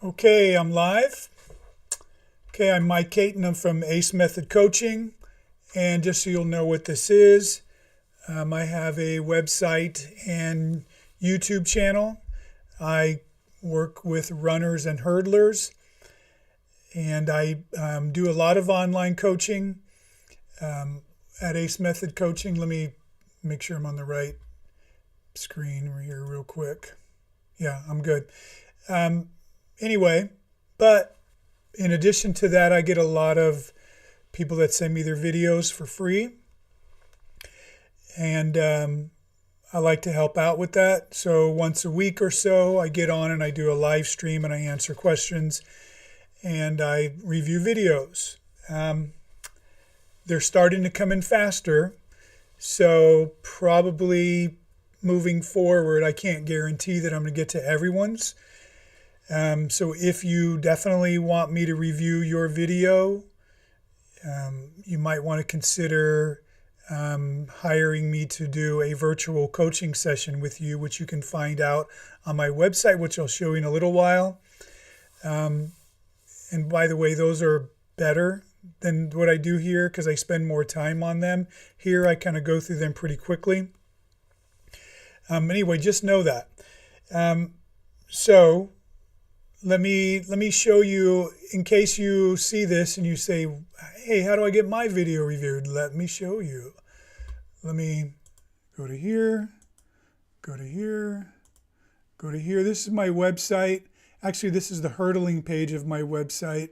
Okay, I'm live. Okay, I'm Mike Caton. I'm from Ace Method Coaching. And just so you'll know what this is, I have a website and YouTube channel. I work with runners and hurdlers, and I do a lot of online coaching at Ace Method Coaching. Let me make sure I'm on the right screen here real quick. Yeah, I'm good. Anyway, but in addition to that, I get a lot of people that send me their videos for free. And I like to help out with that. So once a week or so, I get on and I do a live stream and I answer questions and I review videos. They're starting to come in faster. So probably moving forward, I can't guarantee that I'm going to get to everyone's. So if you definitely want me to review your video, you might want to consider hiring me to do a virtual coaching session with you, which you can find out on my website, which I'll show you in a little while. And by the way, those are better than what I do here because I spend more time on them. Here, I kind of go through them pretty quickly. Anyway, just know that. So let me show you, in case you see this and you say, hey, how do I get my video reviewed? Let me show you. Let me go to here, go to here, go to here. This is my website. Actually, this is the hurdling page of my website.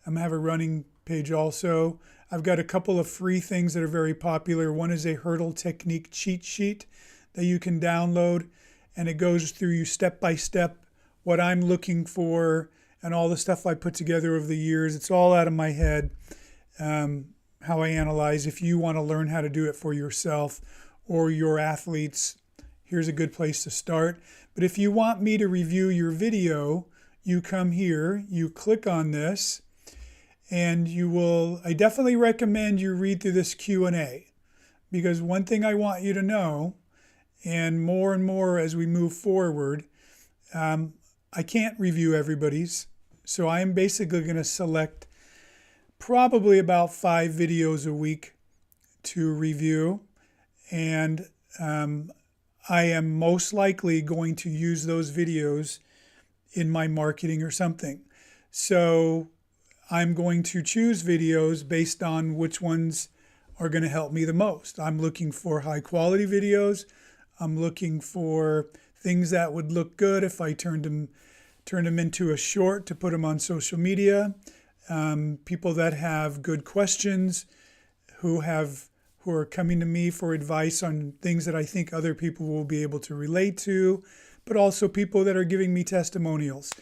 I have a running page also. I've got a couple of free things that are very popular. One is a hurdle technique cheat sheet that you can download, and it goes through you step by step what I'm looking for and all the stuff I put together over the years. It's all out of my head, how I analyze. If you want to learn how to do it for yourself or your athletes, here's a good place to start. But if you want me to review your video, you come here, you click on this, and I definitely recommend you read through this Q&A, because one thing I want you to know, and more as we move forward, I can't review everybody's. So I am basically going to select probably about 5 videos a week to review. And I am most likely going to use those videos in my marketing or something. So I'm going to choose videos based on which ones are going to help me the most. I'm looking for high quality videos. I'm looking for things that would look good if I turned them into a short to put them on social media. People that have good questions, who are coming to me for advice on things that I think other people will be able to relate to, but also people that are giving me testimonials.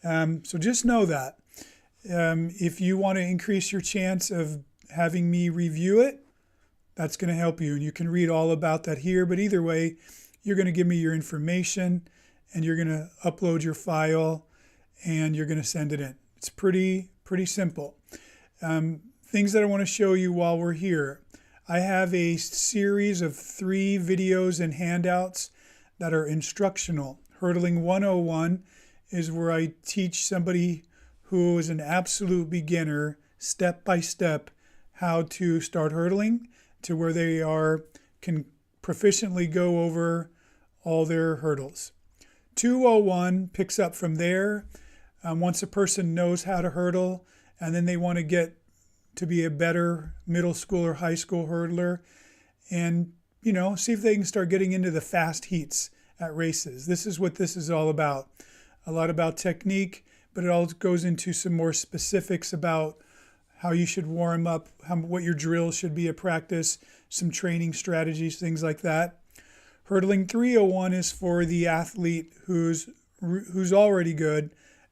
So just know that. If you want to increase your chance of having me review it, that's going to help you. And you can read all about that here. But either way, you're going to give me your information and you're going to upload your file and you're going to send it in. It's pretty simple. Things that I want to show you while we're here. I have a series of 3 videos and handouts that are instructional. Hurdling 101 is where I teach somebody who is an absolute beginner step by step how to start hurdling to where they can proficiently go over all their hurdles. 201 picks up from there. Once a person knows how to hurdle and then they want to get to be a better middle school or high school hurdler and, see if they can start getting into the fast heats at races. This is what this is all about. A lot about technique, but it all goes into some more specifics about how you should warm up, what your drills should be at practice, some training strategies, things like that. Hurdling 301 is for the athlete who's already good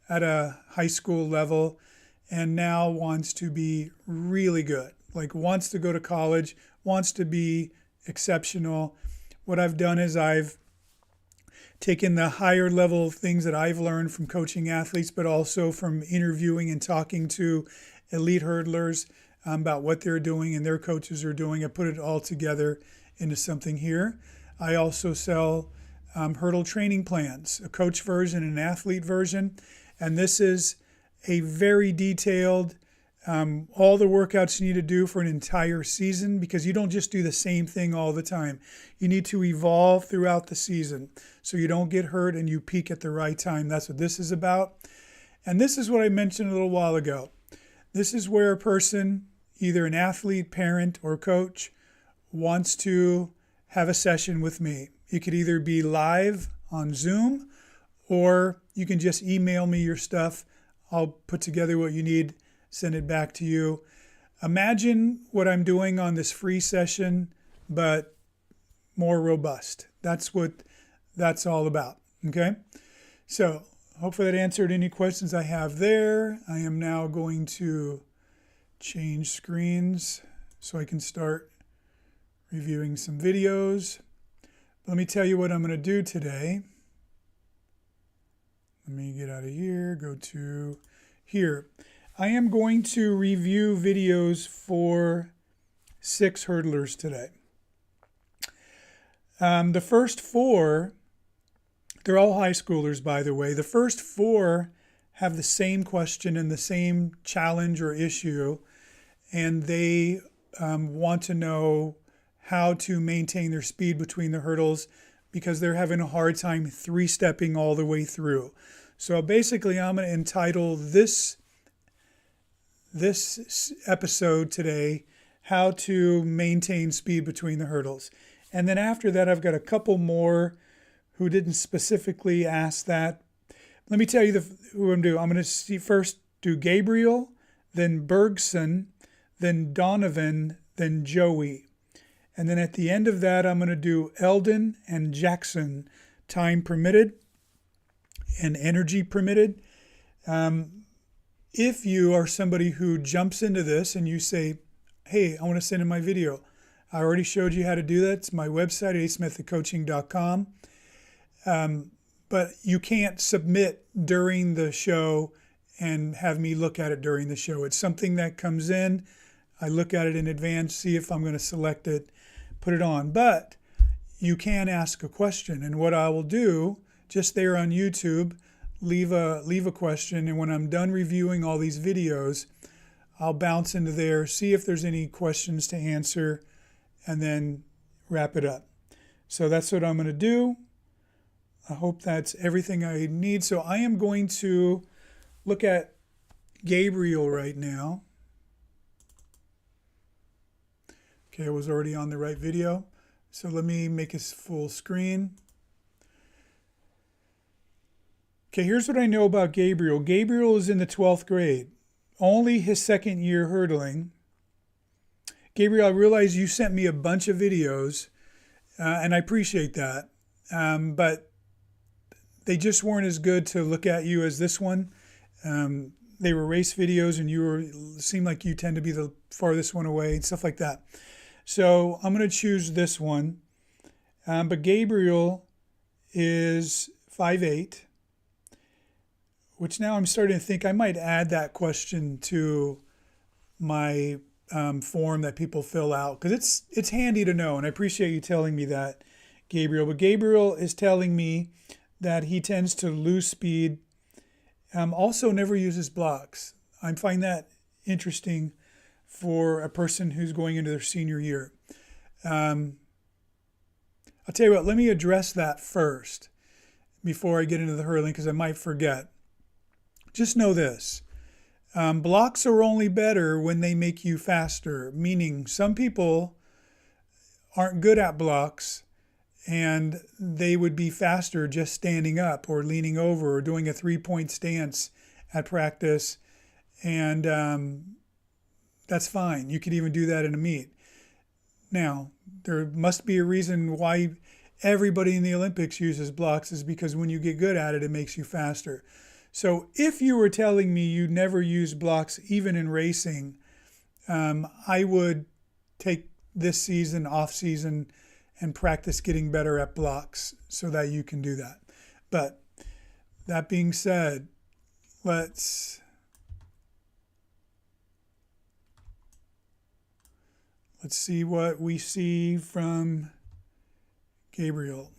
at a high school level and now wants to be really good, like wants to go to college, wants to be exceptional. What I've done is I've taken the higher level things that I've learned from coaching athletes, but also from interviewing and talking to elite hurdlers about what they're doing and their coaches are doing. I put it all together into something here. I also sell hurdle training plans, a coach version and an athlete version. And this is a very detailed, all the workouts you need to do for an entire season, because you don't just do the same thing all the time. You need to evolve throughout the season so you don't get hurt and you peak at the right time. That's what this is about. And this is what I mentioned a little while ago. This is where a person, either an athlete, parent, or coach, wants to have a session with me. It could either be live on Zoom, or you can just email me your stuff. I'll put together what you need, send it back to you. Imagine what I'm doing on this free session, but more robust. That's what that's all about. Okay? So hopefully that answered any questions I have there. I am now going to change screens so I can start reviewing some videos. Let me tell you what I'm going to do today. Let me get out of here, go to here. I am going to review videos for 6 hurdlers today. The first 4, they're all high schoolers, by the way. The first 4 have the same question and the same challenge or issue, and they want to know how to maintain their speed between the hurdles because they're having a hard time 3-stepping all the way through. So basically, I'm going to entitle this episode today, How to Maintain Speed Between the Hurdles. And then after that, I've got a couple more who didn't specifically ask that. Let me tell you who I'm doing. I'm going to first do Gabriel, then Bergson, then Donovan, then Joey. And then at the end of that, I'm going to do Eldon and Jackson, time permitted and energy permitted. If you are somebody who jumps into this and you say, hey, I want to send in my video, I already showed you how to do that. It's my website, acemethodcoaching.com. But you can't submit during the show and have me look at it during the show. It's something that comes in. I look at it in advance, see if I'm going to select it, put it on. But you can ask a question. And what I will do, just there on YouTube, leave a question. And when I'm done reviewing all these videos, I'll bounce into there, see if there's any questions to answer, and then wrap it up. So that's what I'm going to do. I hope that's everything I need. So I am going to look at Gabriel right now. Okay, I was already on the right video. So let me make it full screen. Okay, here's what I know about Gabriel. Gabriel is in the 12th grade, only his 2nd year hurdling. Gabriel, I realize you sent me a bunch of videos, and I appreciate that. But they just weren't as good to look at you as this one. They were race videos, and seemed like you tend to be the farthest one away and stuff like that. So I'm going to choose this one. But Gabriel is 5'8", which now I'm starting to think I might add that question to my form that people fill out, because it's handy to know, and I appreciate you telling me that, Gabriel. But Gabriel is telling me that he tends to lose speed, also never uses blocks. I find that interesting for a person who's going into their senior year. I'll tell you what, let me address that first before I get into the hurling, because I might forget. Just know this. Blocks are only better when they make you faster, meaning some people aren't good at blocks and they would be faster just standing up or leaning over or doing a 3-point stance at practice. And that's fine. You could even do that in a meet. Now, there must be a reason why everybody in the Olympics uses blocks, is because when you get good at it, it makes you faster. So if you were telling me you never use blocks, even in racing, I would take this season, off season, and practice getting better at blocks so that you can do that. But that being said, let's see what we see from Gabriel.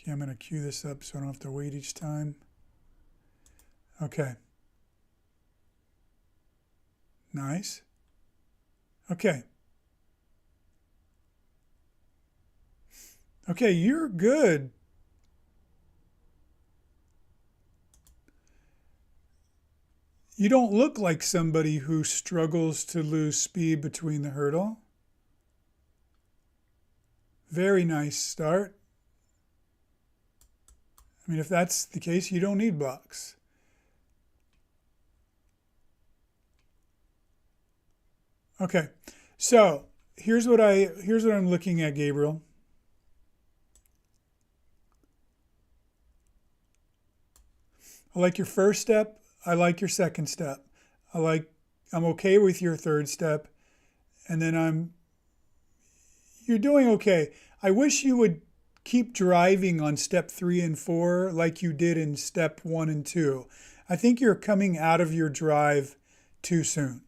Okay, I'm going to cue this up so I don't have to wait each time. Okay. Nice. Okay. Okay, you're good. You don't look like somebody who struggles to lose speed between the hurdle. Very nice start. I mean, if that's the case, you don't need blocks. Okay, so here's what I'm looking at, Gabriel. I like your first step. I like your second step. I'm okay with your third step. And then you're doing okay. I wish you would keep driving on step 3 and 4 like you did in step 1 and 2. I think you're coming out of your drive too soon.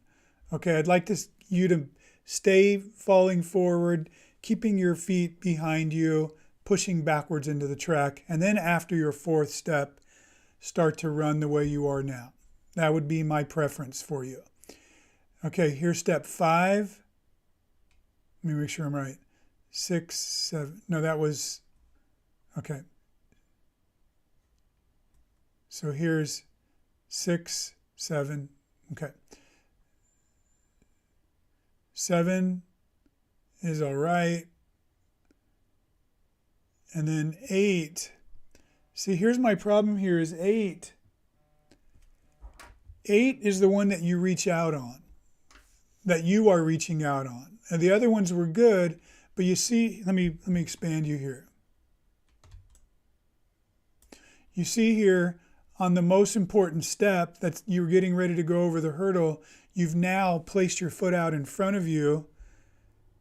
Okay, I'd like you to stay falling forward, keeping your feet behind you, pushing backwards into the track. And then after your 4th step, start to run the way you are now. That would be my preference for you. Okay, here's step 5. Let me make sure I'm right. 6, 7. No, that was, okay. So here's 6, 7. Okay. 7 is all right. And then 8. See, here's my problem here is 8. 8 is the one that you reach out on, that you are reaching out on. And the other ones were good, but you see, let me expand you here. You see here on the most important step that you're getting ready to go over the hurdle, you've now placed your foot out in front of you.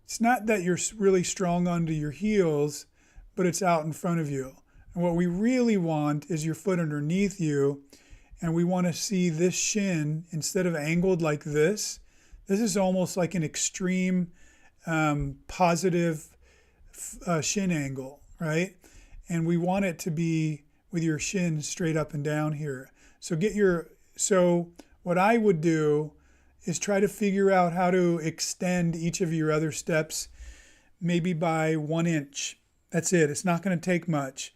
It's not that you're really strong onto your heels, but it's out in front of you. And what we really want is your foot underneath you. And we want to see this shin, instead of angled like this is almost like an extreme positive shin angle, right? And we want it to be with your shin straight up and down here. So what I would do is try to figure out how to extend each of your other steps, maybe by 1 inch. That's it. It's not going to take much,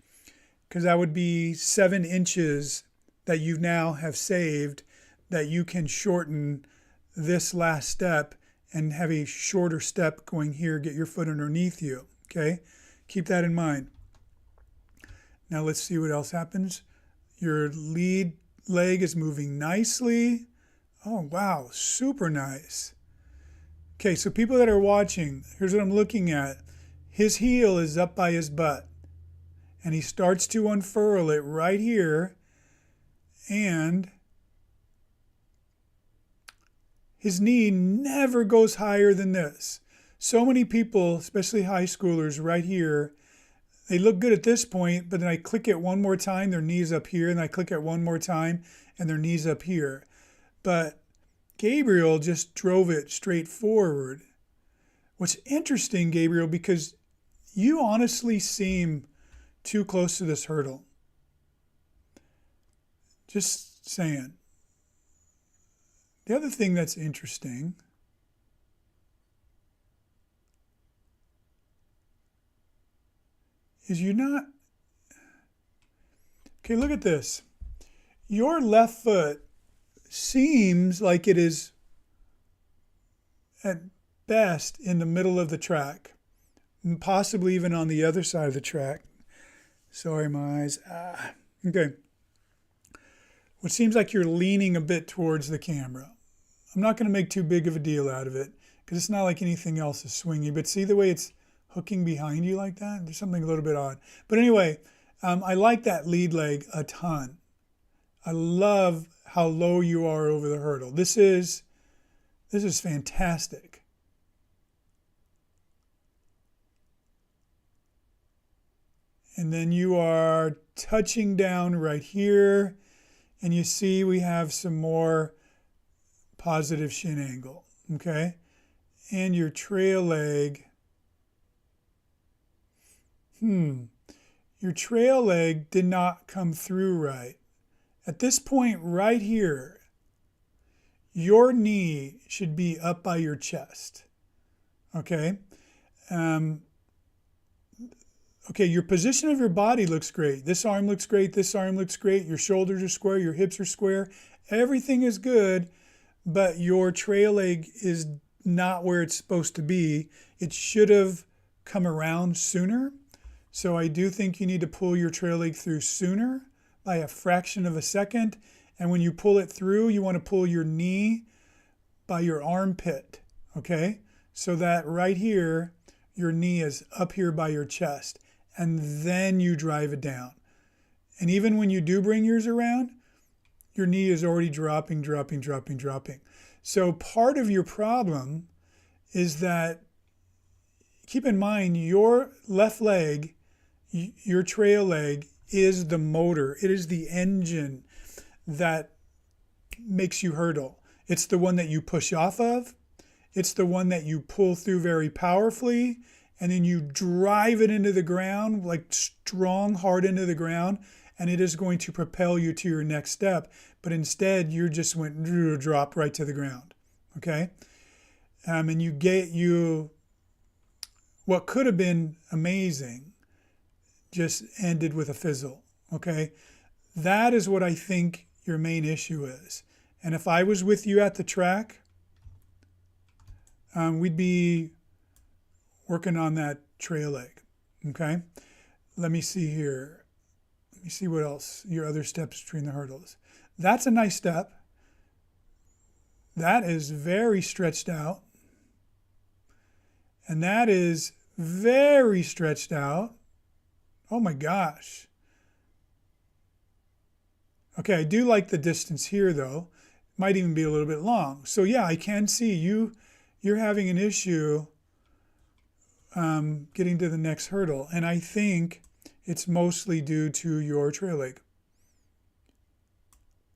because that would be 7 inches that you now have saved, that you can shorten this last step and have a shorter step going here, get your foot underneath you, okay? Keep that in mind. Now let's see what else happens. Your lead leg is moving nicely. Oh, wow, super nice. Okay, so people that are watching, here's what I'm looking at. His heel is up by his butt, and he starts to unfurl it right here, and his knee never goes higher than this. So many people, especially high schoolers right here, they look good at this point, but then I click it one more time, their knee's up here, and I click it one more time, and their knee's up here. But Gabriel just drove it straight forward. What's interesting, Gabriel, because you honestly seem too close to this hurdle. Just saying. The other thing that's interesting is you're not... Okay, look at this. Your left foot seems like it is at best in the middle of the track, and possibly even on the other side of the track. Sorry, my eyes. Okay. What seems like you're leaning a bit towards the camera. I'm not going to make too big of a deal out of it, because it's not like anything else is swinging. But see the way it's hooking behind you like that? There's something a little bit odd. But anyway, I like that lead leg a ton. I love how low you are over the hurdle. This is fantastic. And then you are touching down right here. And you see we have some more positive shin angle, okay? And your trail leg, your trail leg did not come through right. At this point right here, your knee should be up by your chest. Okay? Okay, your position of your body looks great. This arm looks great. This arm looks great. Your shoulders are square. Your hips are square. Everything is good, but your trail leg is not where it's supposed to be. It should have come around sooner. So I do think you need to pull your trail leg through sooner by a fraction of a second. And when you pull it through, you want to pull your knee by your armpit, okay? So that right here, your knee is up here by your chest. And then you drive it down. And even when you do bring yours around, your knee is already dropping. So part of your problem is that, keep in mind, your left leg, your trail leg, is the motor. It is the engine that makes you hurdle. It's the one that you push off of. It's the one that you pull through very powerfully. And then you drive it into the ground, like strong, hard into the ground, and it is going to propel you to your next step. But instead, you just went drop right to the ground, okay? And what could have been amazing just ended with a fizzle, okay? That is what I think your main issue is. And if I was with you at the track, we'd be working on that trail leg, okay? Let me see here. Let me see what else, your other steps between the hurdles. That's a nice step. That is very stretched out. And that is very stretched out. Oh my gosh. Okay, I do like the distance here though. Might even be a little bit long. So yeah, I can see you're having an issue getting to the next hurdle. And I think it's mostly due to your trail leg.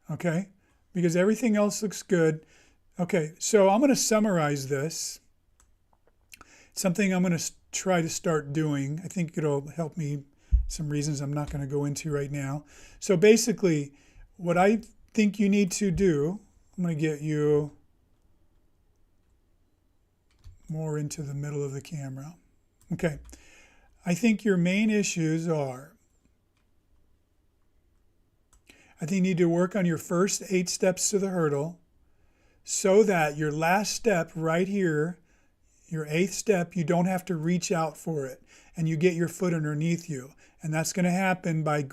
Okay? Because everything else looks good. Okay, so I'm going to summarize this. Something I'm going to try to start doing. I think it'll help me. Some reasons I'm not going to go into right now. So basically, what I think you need to do, I'm going to get you more into the middle of the camera. Okay, I think your main issues are, I think you need to work on your first 8 steps to the hurdle so that your last step right here, your 8th step, you don't have to reach out for it and you get your foot underneath you. And that's going to happen by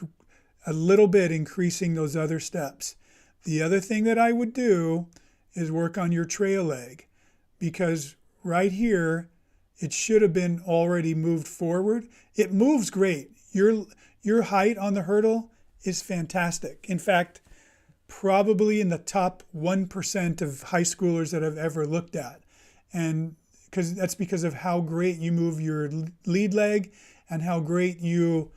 a little bit increasing those other steps. The other thing that I would do is work on your trail leg, because right here, it should have been already moved forward. It moves great. Your height on the hurdle is fantastic. In fact, probably in the top 1% of high schoolers that I've ever looked at. And that's because of how great you move your lead leg and how great you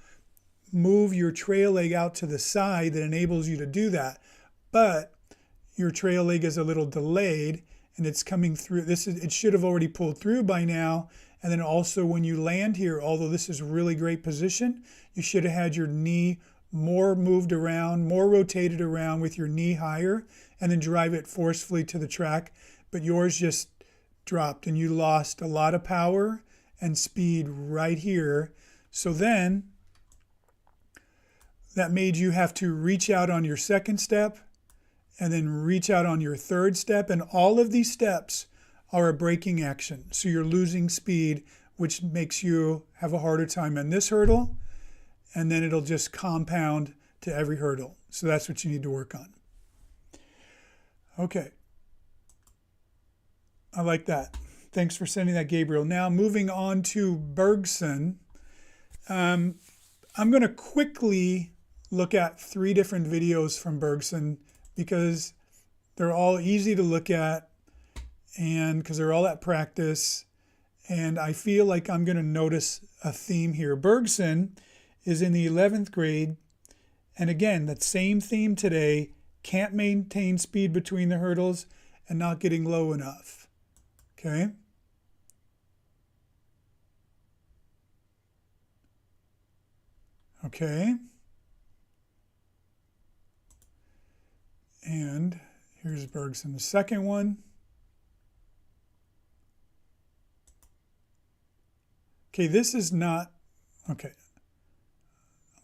move your trail leg out to the side that enables you to do that. But your trail leg is a little delayed and it's coming through. It should have already pulled through by now. And then also when you land here, although this is really great position, you should have had your knee more moved around, more rotated around with your knee higher, and then drive it forcefully to the track. But yours just dropped and you lost a lot of power and speed right here. So then that made you have to reach out on your second step and then reach out on your third step. And all of these steps are a braking action. So you're losing speed, which makes you have a harder time on this hurdle. And then it'll just compound to every hurdle. So that's what you need to work on. Okay. I like that. Thanks for sending that, Gabriel. Now moving on to Bergson. I'm going to quickly look at 3 different videos from Bergson because they're all easy to look at and because they're all at practice. And I feel like I'm going to notice a theme here. Bergson is in the 11th grade. And again, that same theme today, can't maintain speed between the hurdles and not getting low enough. Okay. Okay. And here's Bergson, the second one. Okay, this is not, okay.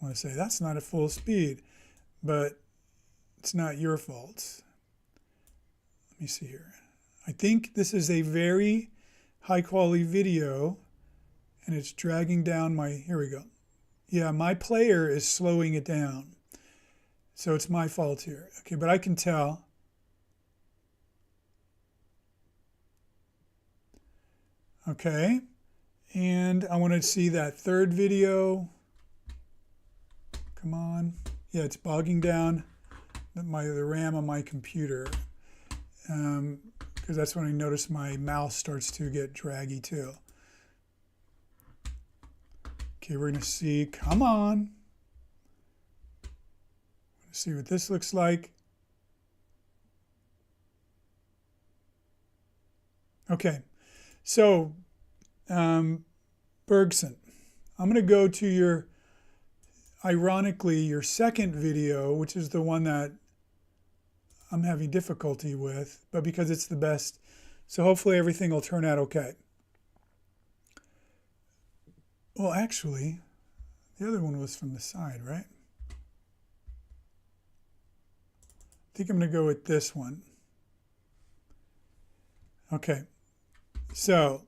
I want to say that's not at full speed, but it's not your fault. Let me see here. I think this is a very high quality video and it's dragging down my, here we go. Yeah, my player is slowing it down. So it's my fault here. Okay, but I can tell. Okay, and I want to see that third video. Come on. Yeah, it's bogging down the RAM on my computer. Because that's when I notice my mouse starts to get draggy too. Okay, we're going to see, come on. See what this looks like. Okay, so Bergson, I'm going to go to your, ironically, your second video, which is the one that I'm having difficulty with, but because it's the best, so hopefully everything will turn out okay. Well, actually, the other one was from the side, right? I think I'm going to go with this one. Okay, so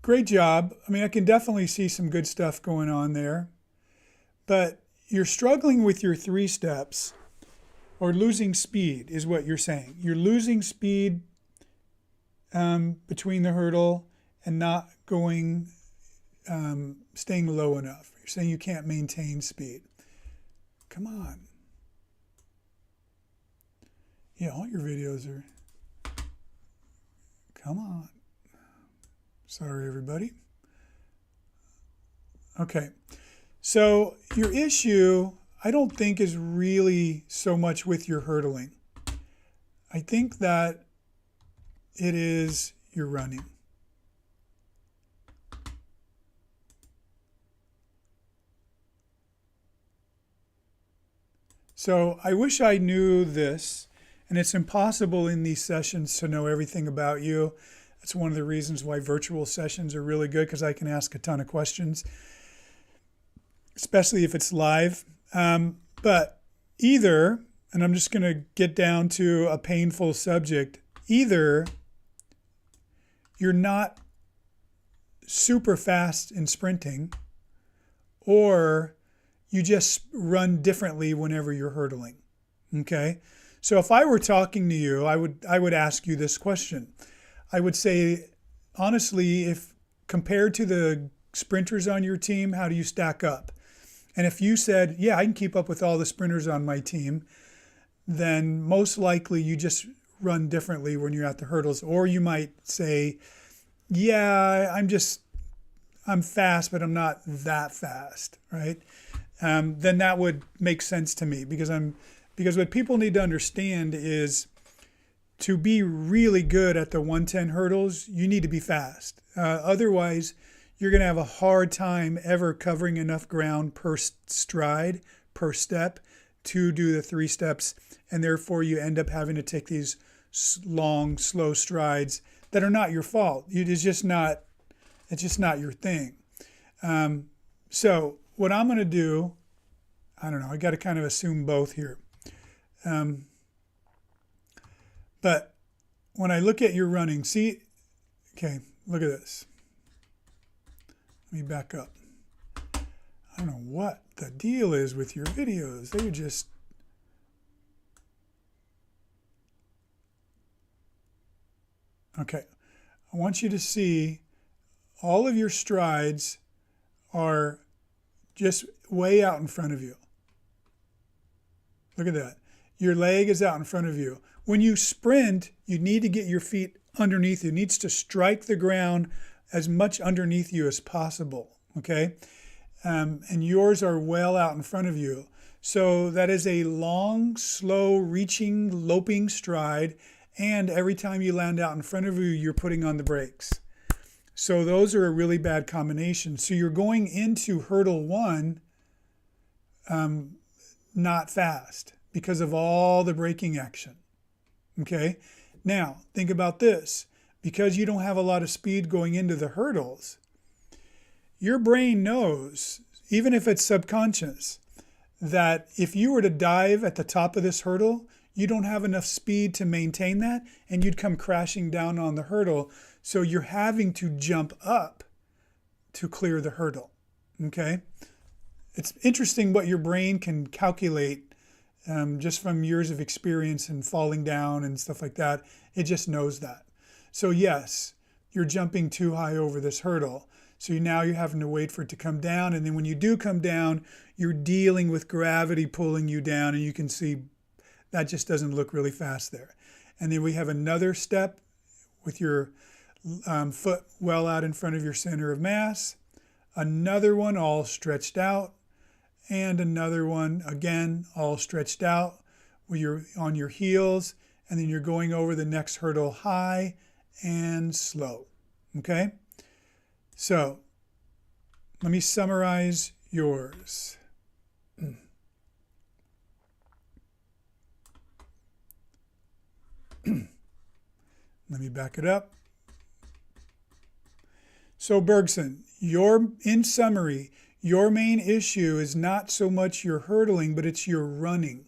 great job. I mean, I can definitely see some good stuff going on there, but you're struggling with your 3 steps or losing speed is what you're saying. You're losing speed between the hurdle and not going, staying low enough. You're saying you can't maintain speed. Come on. Yeah, all your videos are, come on. Sorry, everybody. Okay, so your issue, I don't think is really so much with your hurdling. I think that it is your running. So I wish I knew this, and it's impossible in these sessions to know everything about you. That's one of the reasons why virtual sessions are really good, because I can ask a ton of questions, especially if it's live. But either, and I'm just going to get down to a painful subject, either you're not super fast in sprinting, or you just run differently whenever you're hurdling. Okay? So if I were talking to you, I would ask you this question. I would say, honestly, if compared to the sprinters on your team, how do you stack up? And if you said, yeah, I can keep up with all the sprinters on my team, then most likely you just run differently when you're at the hurdles. Or you might say, yeah, I'm fast, but I'm not that fast, right? Then that would make sense to me, because what people need to understand is to be really good at the 110 hurdles, you need to be fast. Otherwise, you're going to have a hard time ever covering enough ground per stride, per step, to do the 3 steps. And therefore, you end up having to take these long, slow strides that are not your fault. It's just not your thing. So what I'm going to do, I don't know, I got to kind of assume both here. But when I look at your running, see, okay, look at this. Let me back up. I don't know what the deal is with your videos. They're just, okay. I want you to see all of your strides are just way out in front of you. Look at that. Your leg is out in front of you. When you sprint, you need to get your feet underneath you. It needs to strike the ground as much underneath you as possible, okay? And yours are well out in front of you. So that is a long, slow, reaching, loping stride. And every time you land out in front of you, you're putting on the brakes. So those are a really bad combination. So you're going into hurdle 1 not fast because of all the braking action. Okay. Now think about this. Because you don't have a lot of speed going into the hurdles, your brain knows, even if it's subconscious, that if you were to dive at the top of this hurdle, you don't have enough speed to maintain that, and you'd come crashing down on the hurdle. So you're having to jump up to clear the hurdle. Okay? It's interesting what your brain can calculate just from years of experience and falling down and stuff like that. It just knows that. So yes, you're jumping too high over this hurdle. So now you're having to wait for it to come down. And then when you do come down, you're dealing with gravity pulling you down. And you can see that just doesn't look really fast there. And then we have another step with your foot well out in front of your center of mass. Another one all stretched out. And another one, again, all stretched out where you're on your heels. And then you're going over the next hurdle high and slow. Okay? So let me summarize yours. Let me back it up. So Bergson, in summary, your main issue is not so much your hurdling, but it's your running.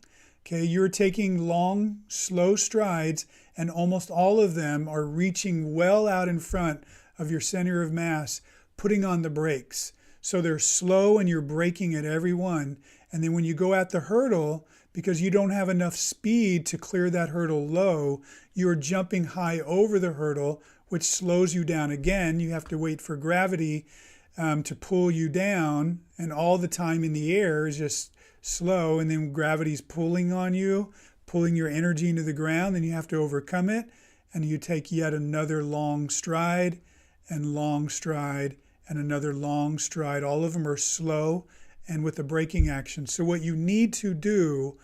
Okay, you're taking long, slow strides, and almost all of them are reaching well out in front of your center of mass, putting on the brakes. So they're slow and you're braking at every one. And then when you go at the hurdle, because you don't have enough speed to clear that hurdle low, you're jumping high over the hurdle, which slows you down again. You have to wait for gravity to pull you down, and all the time in the air is just slow, and then gravity's pulling on you, pulling your energy into the ground, then you have to overcome it, and you take yet another long stride, and another long stride. All of them are slow and with a braking action. So what you need to do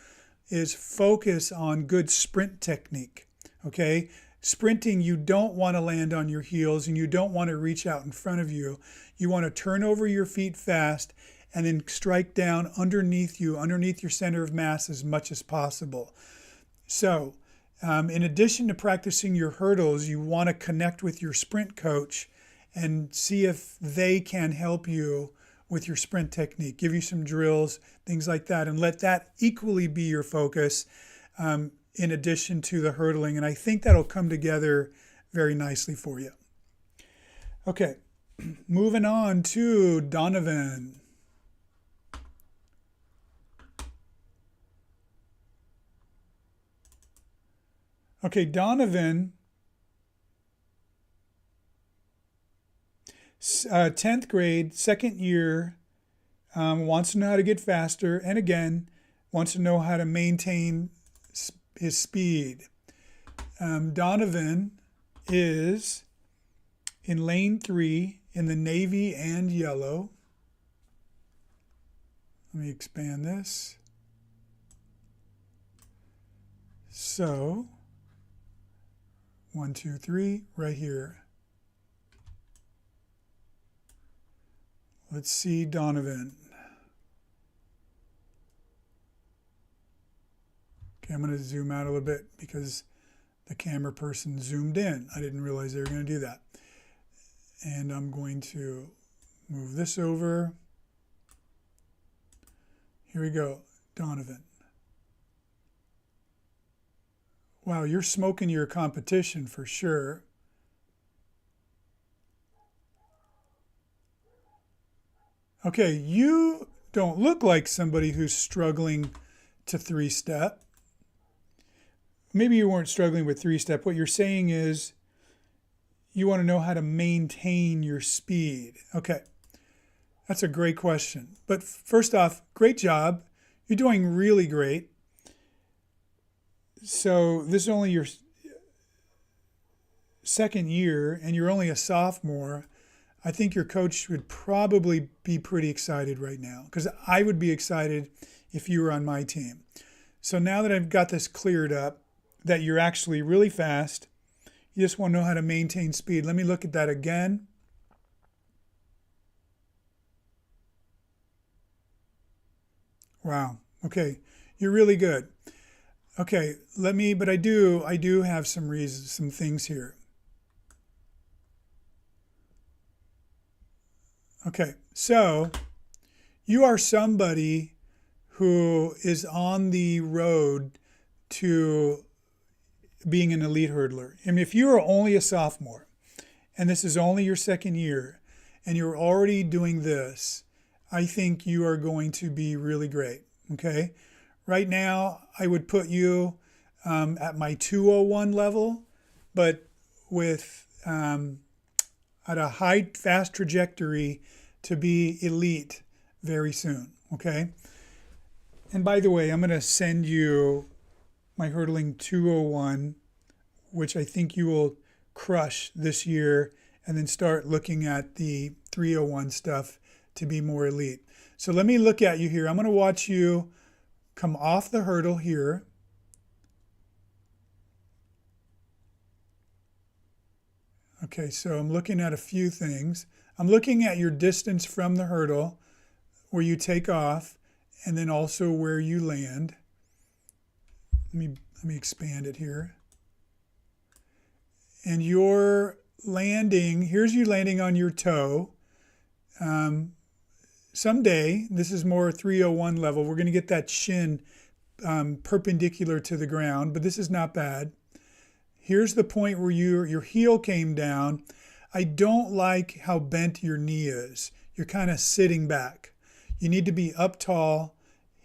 is focus on good sprint technique, okay? Sprinting, you don't want to land on your heels and you don't want to reach out in front of you. You want to turn over your feet fast and then strike down underneath you, underneath your center of mass as much as possible. So in addition to practicing your hurdles, you want to connect with your sprint coach and see if they can help you with your sprint technique, give you some drills, things like that, and let that equally be your focus in addition to the hurdling. And I think that'll come together very nicely for you. Okay, moving on to Donovan. Okay, Donovan, 10th grade, second year, wants to know how to get faster, and again, wants to know how to maintain his speed. Donovan is in lane 3 in the navy and yellow. Let me expand this. So, 1, 2, 3, right here. Let's see Donovan. Okay, I'm going to zoom out a little bit because the camera person zoomed in. I didn't realize they were going to do that. And I'm going to move this over. Here we go, Donovan. Wow, you're smoking your competition for sure. Okay, you don't look like somebody who's struggling to 3-step. Maybe you weren't struggling with 3-step. What you're saying is you want to know how to maintain your speed. Okay, that's a great question. But first off, great job. You're doing really great. So this is only your second year and you're only a sophomore. I think your coach would probably be pretty excited right now, because I would be excited if you were on my team. So now that I've got this cleared up, that you're actually really fast, you just want to know how to maintain speed. Let me look at that again. Wow. Okay. You're really good. Okay. But I do have some reasons, some things here. Okay. So you are somebody who is on the road to being an elite hurdler. I mean, if you are only a sophomore and this is only your second year and you're already doing this, I think you are going to be really great. Okay. Right now, I would put you at my 201 level, but with at a high, fast trajectory to be elite very soon. Okay. And by the way, I'm going to send you my hurdling 201, which I think you will crush this year, and then start looking at the 301 stuff to be more elite. So let me look at you here. I'm going to watch you come off the hurdle here. Okay, so I'm looking at a few things. I'm looking at your distance from the hurdle, where you take off, and then also where you land. Let me expand it here. And your landing, here's you landing on your toe. Someday, this is more 301 level, we're going to get that shin perpendicular to the ground, but this is not bad. Here's the point where your heel came down. I don't like how bent your knee is. You're kind of sitting back. You need to be up tall.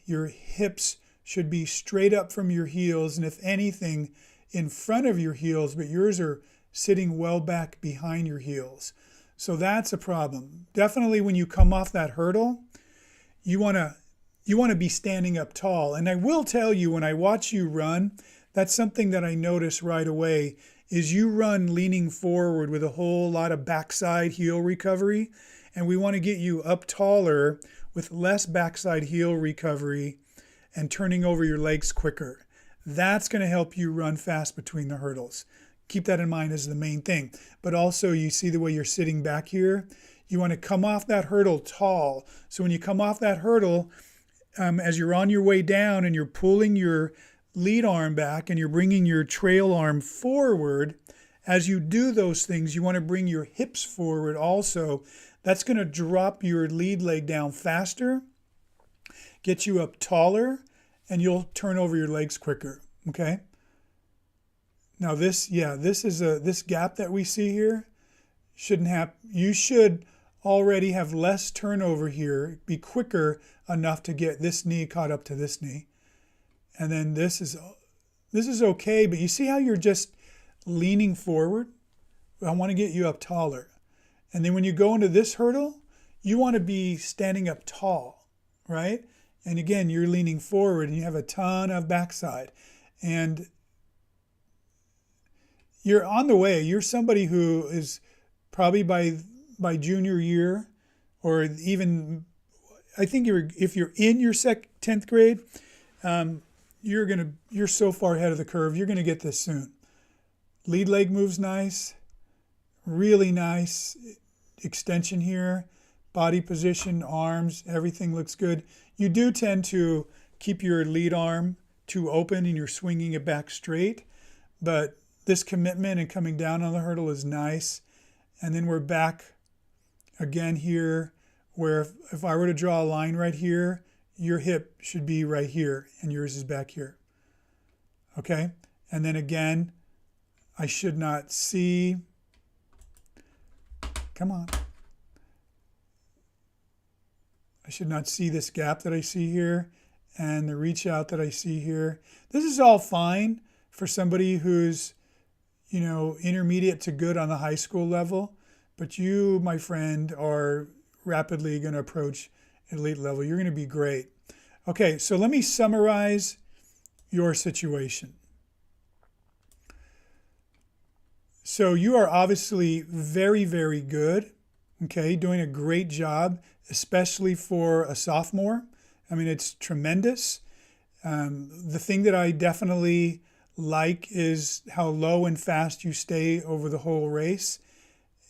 Your hips should be straight up from your heels, and if anything, in front of your heels, but yours are sitting well back behind your heels. So that's a problem. Definitely when you come off that hurdle, you want to be standing up tall. And I will tell you, when I watch you run, that's something that I notice right away, is you run leaning forward with a whole lot of backside heel recovery. And we want to get you up taller with less backside heel recovery and turning over your legs quicker. That's going to help you run fast between the hurdles. Keep that in mind as the main thing. But also, you see the way you're sitting back here? You want to come off that hurdle tall. So when you come off that hurdle, as you're on your way down and you're pulling your lead arm back and you're bringing your trail arm forward, as you do those things, you want to bring your hips forward also. That's going to drop your lead leg down faster, get you up taller, and you'll turn over your legs quicker. Okay? Now this gap that we see here shouldn't have. You should already have less turnover here, be quicker enough to get this knee caught up to this knee. And then this is okay, but you see how you're just leaning forward? I want to get you up taller. And then when you go into this hurdle, you want to be standing up tall, right? And again, you're leaning forward and you have a ton of backside. And you're on the way. You're somebody who is probably by junior year, or even, I think if you're in your 10th grade, you're so far ahead of the curve. You're going to get this soon. Lead leg moves nice, really nice extension here, body position, arms, everything looks good. You do tend to keep your lead arm too open and you're swinging it back straight, but this commitment and coming down on the hurdle is nice. And then we're back again here, where if I were to draw a line right here, your hip should be right here and yours is back here. Okay? And then again, I should not see, come on. I should not see this gap that I see here and the reach out that I see here. This is all fine for somebody who's, intermediate to good on the high school level, but you, my friend, are rapidly going to approach elite level. You're going to be great. Okay, so let me summarize your situation. So you are obviously very, very good, okay, doing a great job, especially for a sophomore, I mean, it's tremendous. The thing that I definitely like is how low and fast you stay over the whole race,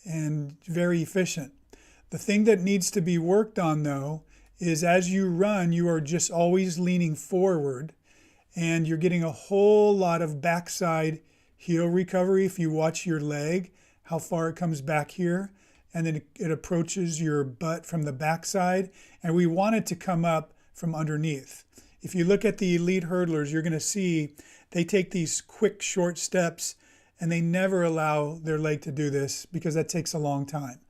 and very efficient. The thing that needs to be worked on, though, is as you run, you are just always leaning forward, and you're getting a whole lot of backside heel recovery. If you watch your leg, how far it comes back here, and then it approaches your butt from the backside, and we want it to come up from underneath. If you look at the elite hurdlers, you're going to see they take these quick, short steps, and they never allow their leg to do this because that takes a long time.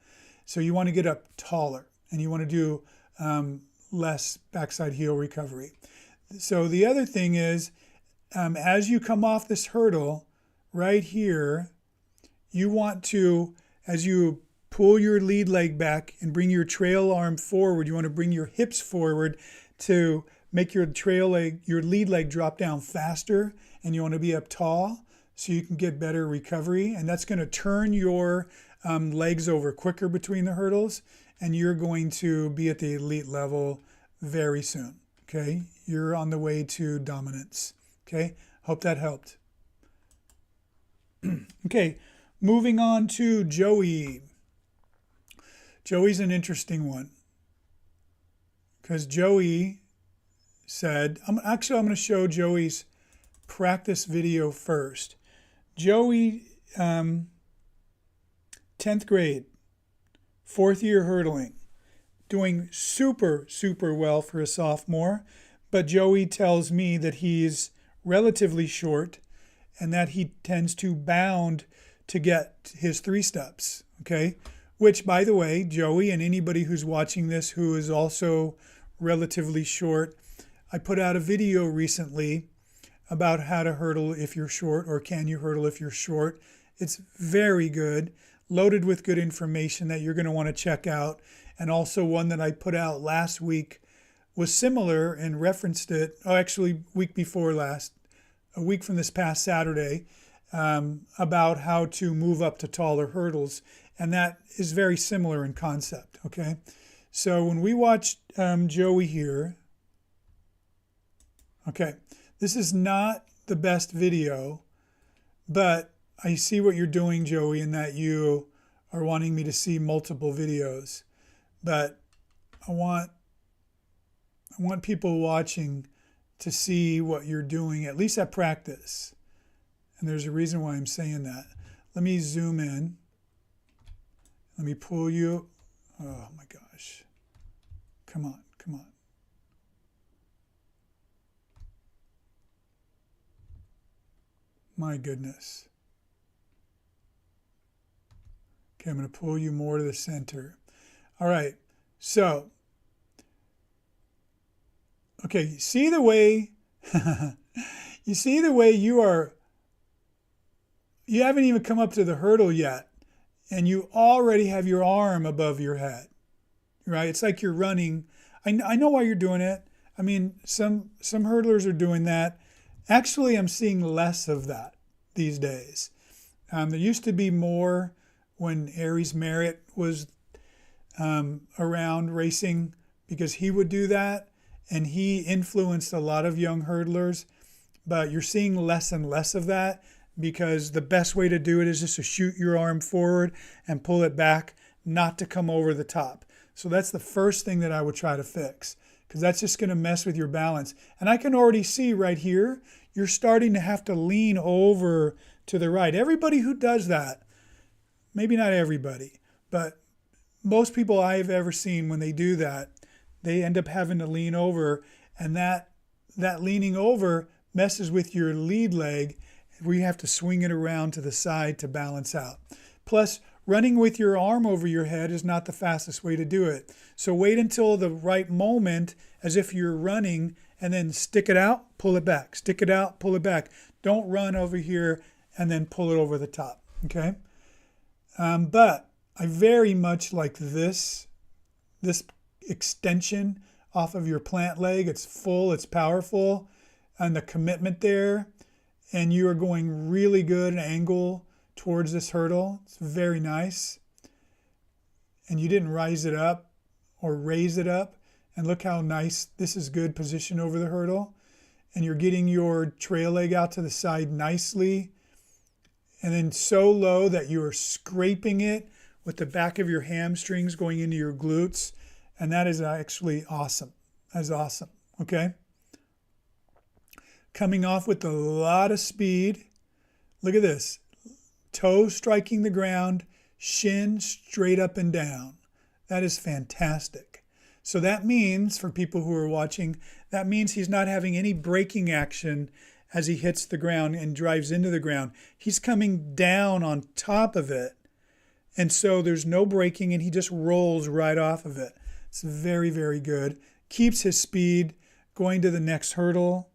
So you want to get up taller, and you want to do less backside heel recovery. So the other thing is, as you come off this hurdle right here, you want to, as you pull your lead leg back and bring your trail arm forward, you want to bring your hips forward to make your lead leg drop down faster, and you want to be up tall so you can get better recovery. And that's going to turn your legs over quicker between the hurdles, and you're going to be at the elite level very soon. Okay, you're on the way to dominance. Okay, hope that helped. Okay, moving on to Joey. Joey's an interesting one because Joey said, I'm going to show Joey's practice video first. Joey, 10th grade, 4th year hurdling, doing super, super well for a sophomore. But Joey tells me that he's relatively short and that he tends to bound to get his 3 steps. Okay. Which, by the way, Joey and anybody who's watching this who is also relatively short, I put out a video recently about how to hurdle if you're short, or can you hurdle if you're short. It's very good, loaded with good information that you're going to want to check out. And also one that I put out last week was similar and referenced it, week before last, a week from this past Saturday, about how to move up to taller hurdles. And that is very similar in concept, okay? So when we watch Joey here, okay, this is not the best video, but I see what you're doing, Joey, in that you are wanting me to see multiple videos. But I want people watching to see what you're doing, at least at practice. And there's a reason why I'm saying that. Let me zoom in. Let me pull you. Oh my gosh. Come on, come on. My goodness. Okay, I'm going to pull you more to the center. All right, so, okay, see the way, you see the way you haven't even come up to the hurdle yet, and you already have your arm above your head, right? It's like you're running. I know why you're doing it. I mean, some hurdlers are doing that. Actually, I'm seeing less of that these days. There used to be more when Aries Merritt was around racing, because he would do that, and he influenced a lot of young hurdlers. But you're seeing less and less of that, because the best way to do it is just to shoot your arm forward and pull it back, not to come over the top. So that's the first thing that I would try to fix, because that's just going to mess with your balance. And I can already see right here, you're starting to have to lean over to the right. Everybody who does that, maybe not everybody, but most people I've ever seen, when they do that, they end up having to lean over, and that leaning over messes with your lead leg, where you have to swing it around to the side to balance out. Plus, running with your arm over your head is not the fastest way to do it. So wait until the right moment, as if you're running, and then stick it out, pull it back. Stick it out, pull it back. Don't run over here and then pull it over the top, okay? But I very much like this extension off of your plant leg. It's full, it's powerful, and the commitment there. And you are going really good angle towards this hurdle. It's very nice. And you didn't rise it up or raise it up. And look how nice, this is good position over the hurdle. And you're getting your trail leg out to the side nicely. And then so low that you are scraping it with the back of your hamstrings going into your glutes. And that is actually awesome. That's awesome, okay? Coming off with a lot of speed. Look at this. Toe striking the ground, shin straight up and down. That is fantastic. So that means, for people who are watching, that means he's not having any braking action as he hits the ground and drives into the ground. He's coming down on top of it. And so there's no braking and he just rolls right off of it. It's very, very good. Keeps his speed going to the next hurdle.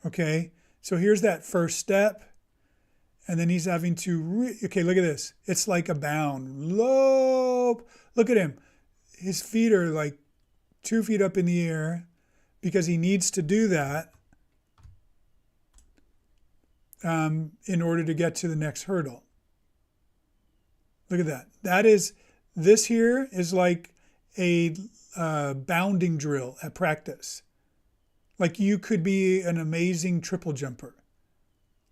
Okay, so here's that first step. And then he's having to, okay, look at this. It's like a bound. Low. Look at him. His feet are like 2 feet up in the air because he needs to do that in order to get to the next hurdle. Look at that. This here is like a bounding drill at practice. Like you could be an amazing triple jumper.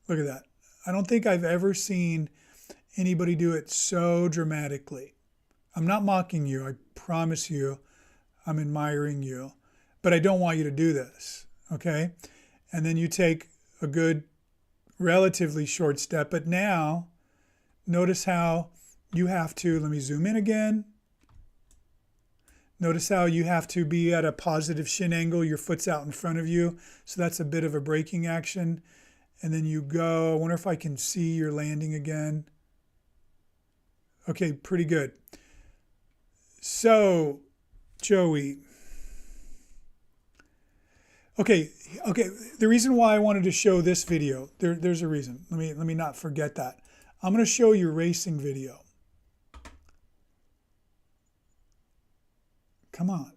Look at that. I don't think I've ever seen anybody do it so dramatically. I'm not mocking you. I promise you, I'm admiring you. But I don't want you to do this, okay? And then you take a good, relatively short step. But now, notice how you have to, let me zoom in again. Notice how you have to be at a positive shin angle. Your foot's out in front of you. So that's a bit of a braking action. And then you go, I wonder if I can see your landing again. Okay, pretty good. So, Joey. Okay. The reason why I wanted to show this video, there's a reason. Let me not forget that. I'm going to show your racing video. Come on.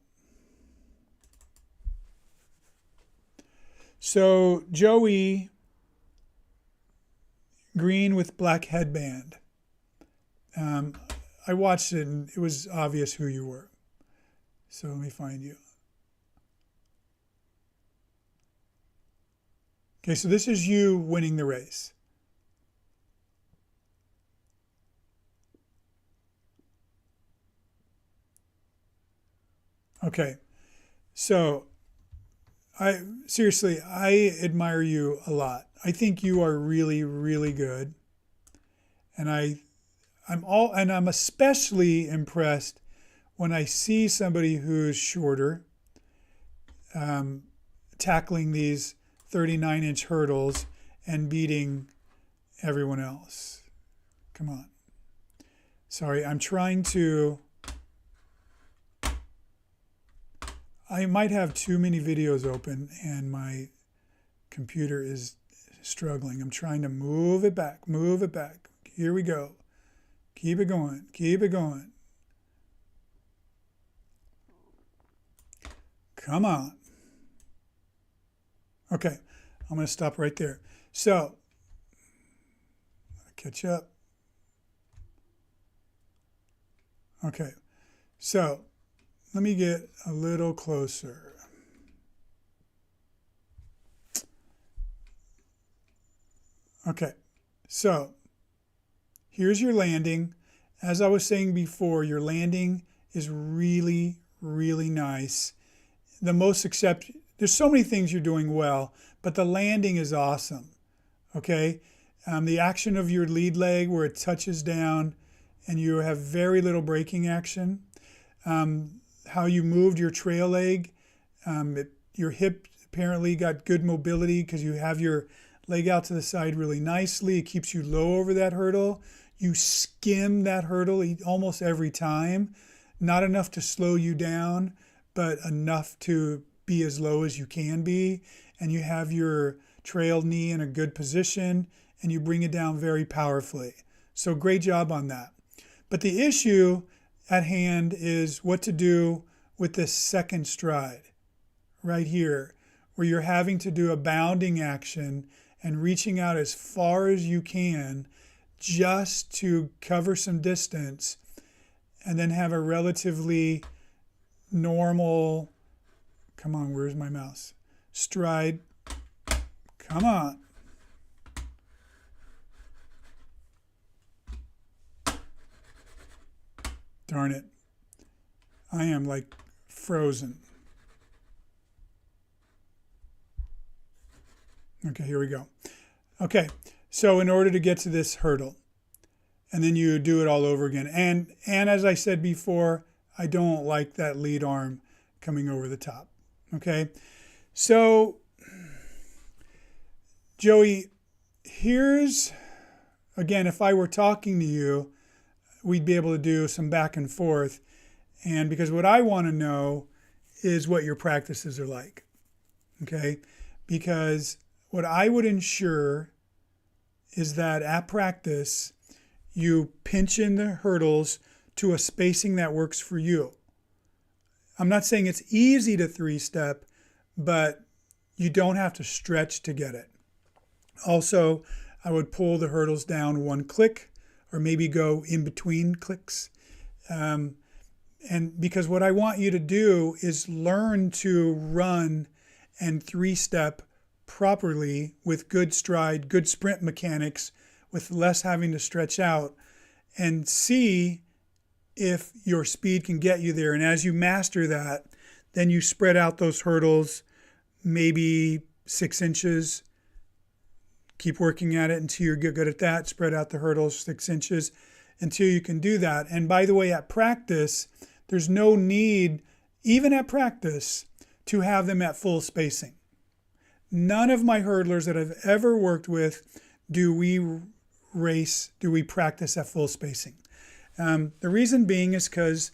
So, Joey, green with black headband. I watched it and it was obvious who you were. So let me find you. Okay, so this is you winning the race. Okay, so I admire you a lot. I think you are really, really good. And I'm especially impressed when I see somebody who's shorter tackling these 39-inch hurdles and beating everyone else. Come on. Sorry, I'm trying to. I might have too many videos open and my computer is struggling. I'm trying to move it back. Here we go. Keep it going. Come on. Okay, I'm going to stop right there. So, catch up. Okay, so let me get a little closer. Okay, so here's your landing. As I was saying before, your landing is really, really nice. There's so many things you're doing well, but the landing is awesome. Okay, the action of your lead leg where it touches down and you have very little braking action. How you moved your trail leg, your hip apparently got good mobility because you have your leg out to the side really nicely. It keeps you low over that hurdle. You skim that hurdle almost every time. Not enough to slow you down, but enough to be as low as you can be. And you have your trail knee in a good position and you bring it down very powerfully. So great job on that. But the issue at hand is what to do with this second stride right here, where you're having to do a bounding action and reaching out as far as you can just to cover some distance and then have a relatively normal, come on, where's my mouse? Stride, come on. Darn it. I am like frozen. Okay, here we go. Okay, so in order to get to this hurdle, and then you do it all over again. And as I said before, I don't like that lead arm coming over the top. Okay, so Joey, here's, again, if I were talking to you, we'd be able to do some back and forth. And because what I want to know is what your practices are like. Okay, because what I would ensure is that at practice, you pinch in the hurdles to a spacing that works for you. I'm not saying it's easy to 3-step, but you don't have to stretch to get it. Also, I would pull the hurdles down 1 click or maybe go in between clicks. And because what I want you to do is learn to run and 3-step properly with good stride, good sprint mechanics, with less having to stretch out, and see if your speed can get you there. And as you master that, then you spread out those hurdles, maybe 6 inches. Keep working at it until you're good at that. Spread out the hurdles 6 inches until you can do that. And by the way, at practice, there's no need, even at practice, to have them at full spacing. None of my hurdlers that I've ever worked with do we practice at full spacing. The reason being is because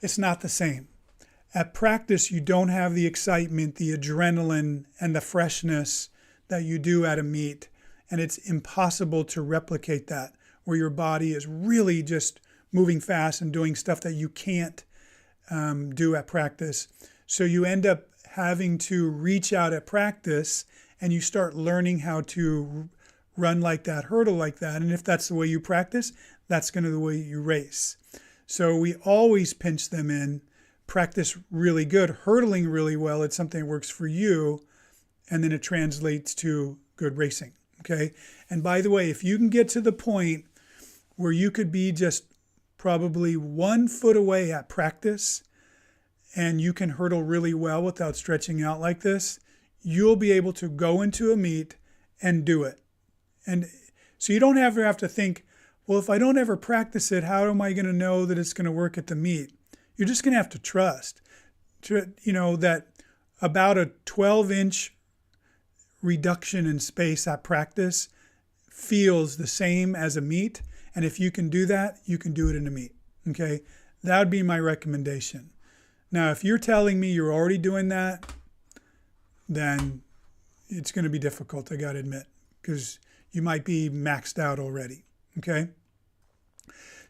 it's not the same. At practice, you don't have the excitement, the adrenaline, and the freshness that you do at a meet. And it's impossible to replicate that, where your body is really just moving fast and doing stuff that you can't do at practice. So you end up having to reach out at practice, and you start learning how to run like that, hurdle like that. And if that's the way you practice, that's going to be the way you race. So we always pinch them in, practice really good, hurdling really well. It's something that works for you, and then it translates to good racing. Okay. And by the way, if you can get to the point where you could be just probably 1 foot away at practice, and you can hurdle really well without stretching out like this, you'll be able to go into a meet and do it. And so you don't ever have to think, well, if I don't ever practice it, how am I going to know that it's going to work at the meet? You're just going to have to trust, that about a 12-inch reduction in space at practice feels the same as a meet. And if you can do that, you can do it in a meet. Okay, that would be my recommendation. Now, if you're telling me you're already doing that, then it's going to be difficult, I got to admit, because you might be maxed out already. Okay,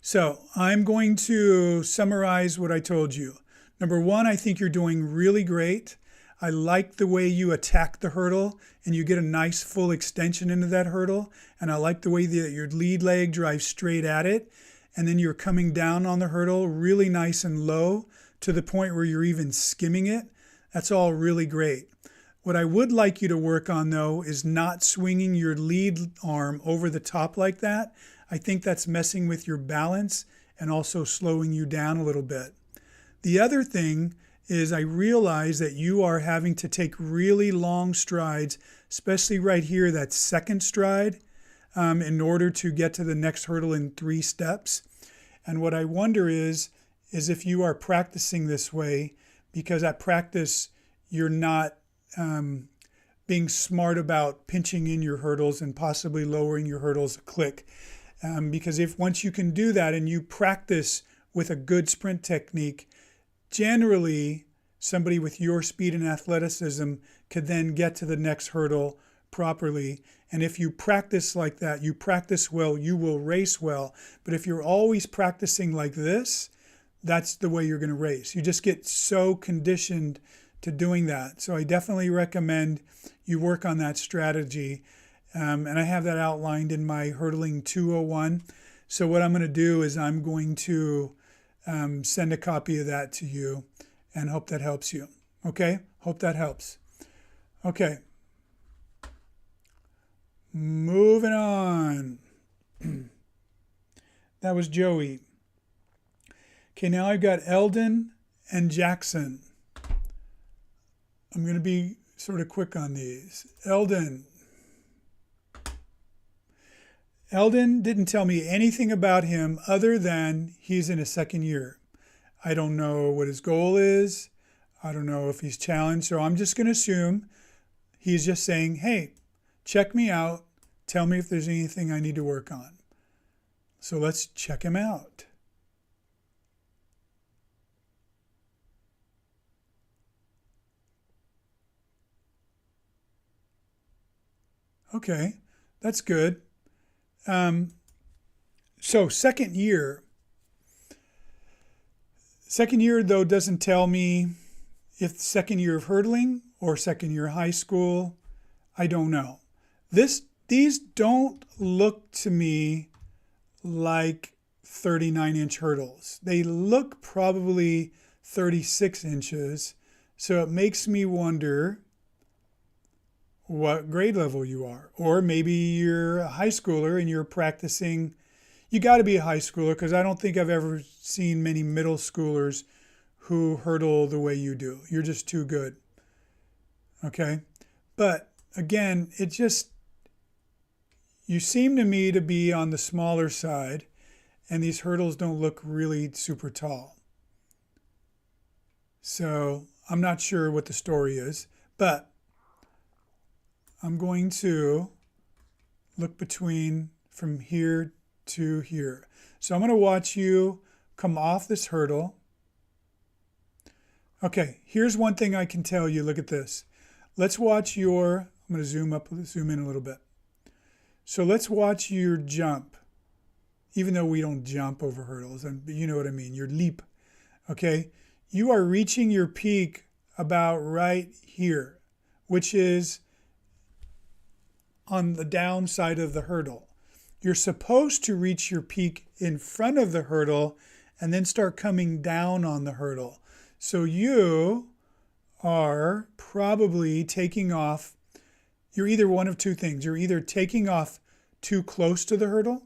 so I'm going to summarize what I told you. Number 1, I think you're doing really great. I like the way you attack the hurdle and you get a nice full extension into that hurdle. And I like the way that your lead leg drives straight at it. And then you're coming down on the hurdle really nice and low to the point where you're even skimming it. That's all really great. What I would like you to work on, though, is not swinging your lead arm over the top like that. I think that's messing with your balance and also slowing you down a little bit. The other thing is I realize that you are having to take really long strides, especially right here, that second stride, in order to get to the next hurdle in 3 steps. And what I wonder is if you are practicing this way, because at practice, you're not being smart about pinching in your hurdles and possibly lowering your hurdles a click. Because if once you can do that and you practice with a good sprint technique, generally somebody with your speed and athleticism could then get to the next hurdle properly. And if you practice like that, you practice well, you will race well. But if you're always practicing like this, that's the way you're going to race. You just get so conditioned to doing that. So I definitely recommend you work on that strategy. And I have that outlined in my Hurdling 201. So what I'm going to do is I'm going to send a copy of that to you. and hope that helps you. Okay? Hope that helps. Okay. Moving on. That was Joey. Okay, now I've got Eldon and Jackson. I'm going to be sort of quick on these. Eldon didn't tell me anything about him other than he's in his second year. I don't know what his goal is. I don't know if he's challenged. So I'm just going to assume he's just saying, hey, check me out. Tell me if there's anything I need to work on. So let's check him out. Okay, that's good. So second year though doesn't tell me if second year of hurdling or second year high school. I don't know. These don't look to me like 39-inch hurdles. They look probably 36 inches. So it makes me wonder what grade level you are. Or maybe you're a high schooler and you're practicing. You got to be a high schooler, because I don't think I've ever seen many middle schoolers who hurdle the way you do. You're just too good. Okay? But again, you seem to me to be on the smaller side, and these hurdles don't look really super tall. So I'm not sure what the story is, but I'm going to look from here to here. So I'm going to watch you come off this hurdle. Okay, here's one thing I can tell you. Look at this. Let's watch I'm going to zoom in a little bit. So let's watch your jump, even though we don't jump over hurdles, but you know what I mean, your leap. Okay, you are reaching your peak about right here, which is on the downside of the hurdle. You're supposed to reach your peak in front of the hurdle and then start coming down on the hurdle. So you are probably taking off. You're either one of two things. You're either taking off too close to the hurdle,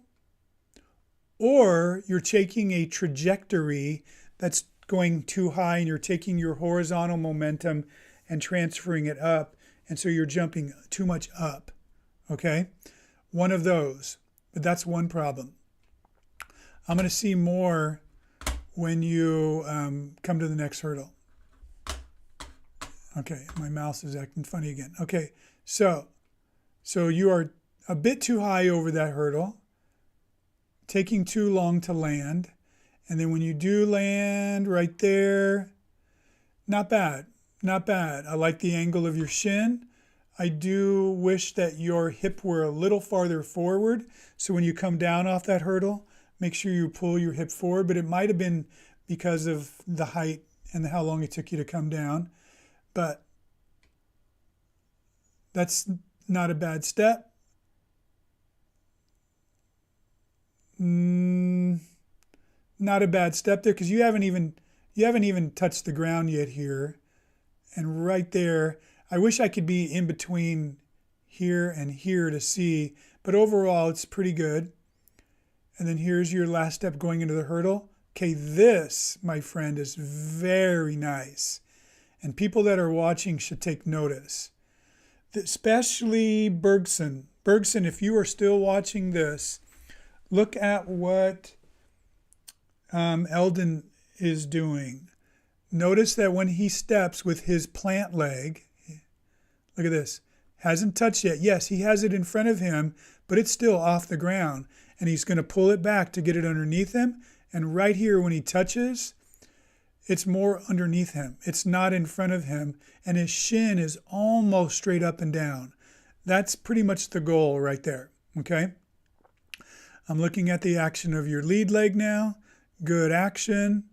or you're taking a trajectory that's going too high and you're taking your horizontal momentum and transferring it up. And so you're jumping too much up. Okay, one of those, but that's one problem. I'm going to see more when you come to the next hurdle. Okay, my mouse is acting funny again. Okay, so you are a bit too high over that hurdle, taking too long to land, and then when you do land right there, not bad, not bad. I like the angle of your shin. I do wish that your hip were a little farther forward. So when you come down off that hurdle, make sure you pull your hip forward. But it might have been because of the height and how long it took you to come down. But that's not a bad step. Not a bad step there, because you haven't even touched the ground yet here. And right there, I wish I could be in between here and here to see, but overall it's pretty good. And then here's your last step going into the hurdle. Okay, this, my friend, is very nice. And people that are watching should take notice. Especially Bergson. Bergson, if you are still watching this, look at what Eldon is doing. Notice that when he steps with his plant leg, look at this, hasn't touched yet. Yes, he has it in front of him, but it's still off the ground. And he's going to pull it back to get it underneath him. And right here, when he touches, it's more underneath him. It's not in front of him. And his shin is almost straight up and down. That's pretty much the goal right there. Okay? I'm looking at the action of your lead leg now. Good action.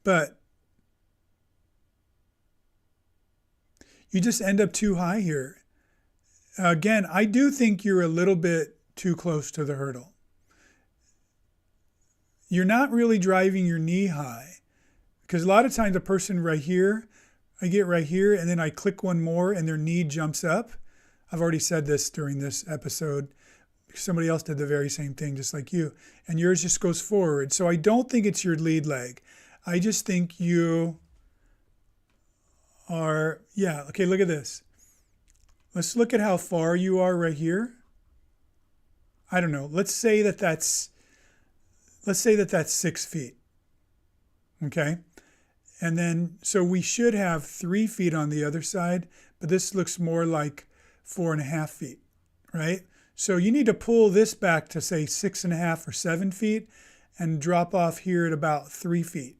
But you just end up too high here. Again, I do think you're a little bit too close to the hurdle. you're not really driving your knee high. Because a lot of times the person right here, I get right here and then I click one more and their knee jumps up. I've already said this during this episode. Somebody else did the very same thing, just like you. And yours just goes forward. So I don't think it's your lead leg. I just think you are, yeah, okay, look at this. Let's look at how far you are right here. I don't know. Let's say that that's 6 feet. Okay. And then, so we should have 3 feet on the other side, but this looks more like 4.5 feet, right? So you need to pull this back to say 6.5 or 7 feet and drop off here at about 3 feet.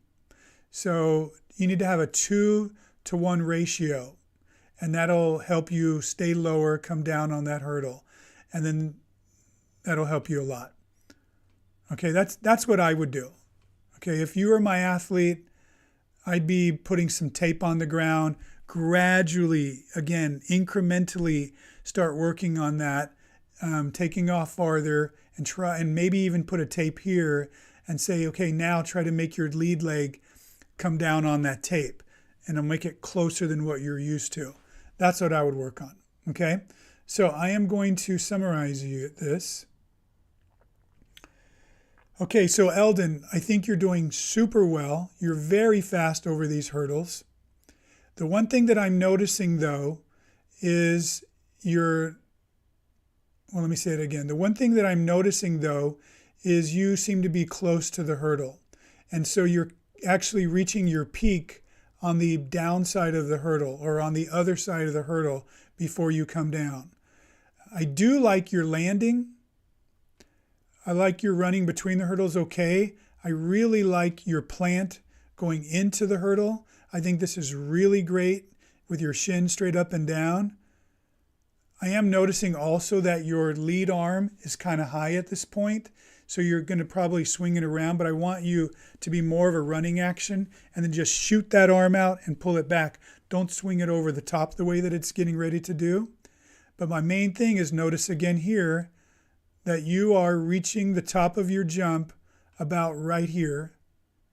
So you need to have a 2-to-1 ratio, and that'll help you stay lower, come down on that hurdle. And then that'll help you a lot. Okay, that's what I would do. Okay, if you were my athlete, I'd be putting some tape on the ground, gradually, again, incrementally start working on that, taking off farther and maybe even put a tape here and say, okay, now try to make your lead leg come down on that tape and it'll make it closer than what you're used to. That's what I would work on. Okay, so I am going to summarize this. Okay, so Eldon, I think you're doing super well. You're very fast over these hurdles. The one thing that I'm noticing though is let me say it again. The one thing that I'm noticing though is you seem to be close to the hurdle. And so you're actually reaching your peak on the downside of the hurdle or on the other side of the hurdle before you come down. I do like your landing. I like your running between the hurdles okay. I really like your plant going into the hurdle. I think this is really great with your shin straight up and down. I am noticing also that your lead arm is kind of high at this point. So you're going to probably swing it around, but I want you to be more of a running action and then just shoot that arm out and pull it back. Don't swing it over the top the way that it's getting ready to do. But my main thing is notice again here that you are reaching the top of your jump about right here,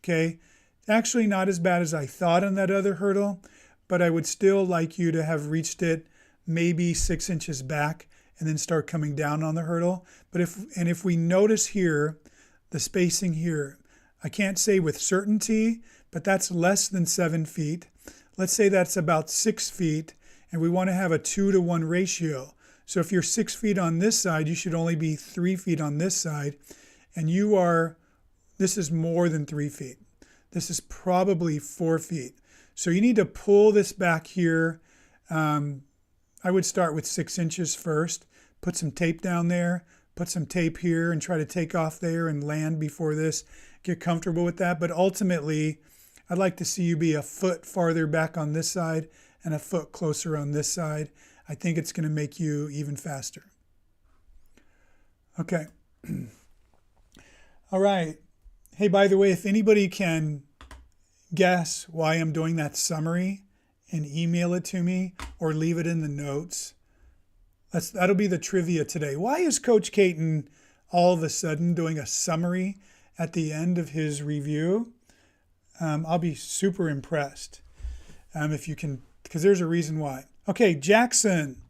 okay? Actually not as bad as I thought on that other hurdle, but I would still like you to have reached it maybe 6 inches back and then start coming down on the hurdle. But if we notice here, the spacing here, I can't say with certainty, but that's less than 7 feet. Let's say that's about 6 feet, and we want to have a 2-to-1 ratio. So if you're 6 feet on this side, you should only be 3 feet on this side. And this is more than 3 feet. This is probably 4 feet. So you need to pull this back here. I would start with 6 inches first, put some tape down there, put some tape here and try to take off there and land before this. Get comfortable with that. But ultimately, I'd like to see you be a foot farther back on this side and a foot closer on this side. I think it's going to make you even faster. Okay. All right. Hey, by the way, if anybody can guess why I'm doing that summary and email it to me or leave it in the notes, that'll be the trivia today. Why is Coach Caton all of a sudden doing a summary at the end of his review? I'll be super impressed if you can, because there's a reason why. Okay, Jackson.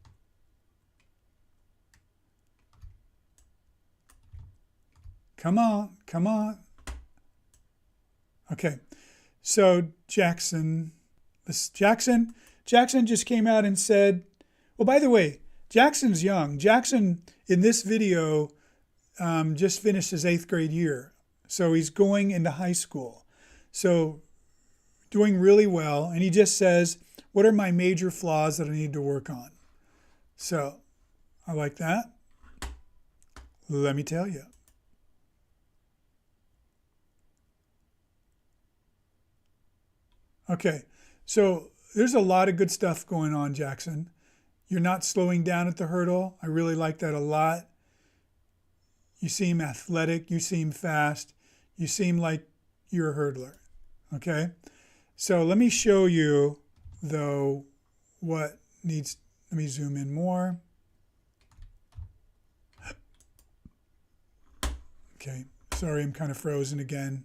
Come on. Okay, so Jackson just came out and said, well, by the way, Jackson's young. Jackson, in this video, just finished his 8th grade year. So he's going into high school. So doing really well. And he just says, what are my major flaws that I need to work on? So I like that. Let me tell you. Okay, so there's a lot of good stuff going on, Jackson. You're not slowing down at the hurdle. I really like that a lot. You seem athletic. You seem fast. You seem like you're a hurdler. Okay, so let me show you, though, let me zoom in more. Okay, Sorry, I'm kind of frozen again.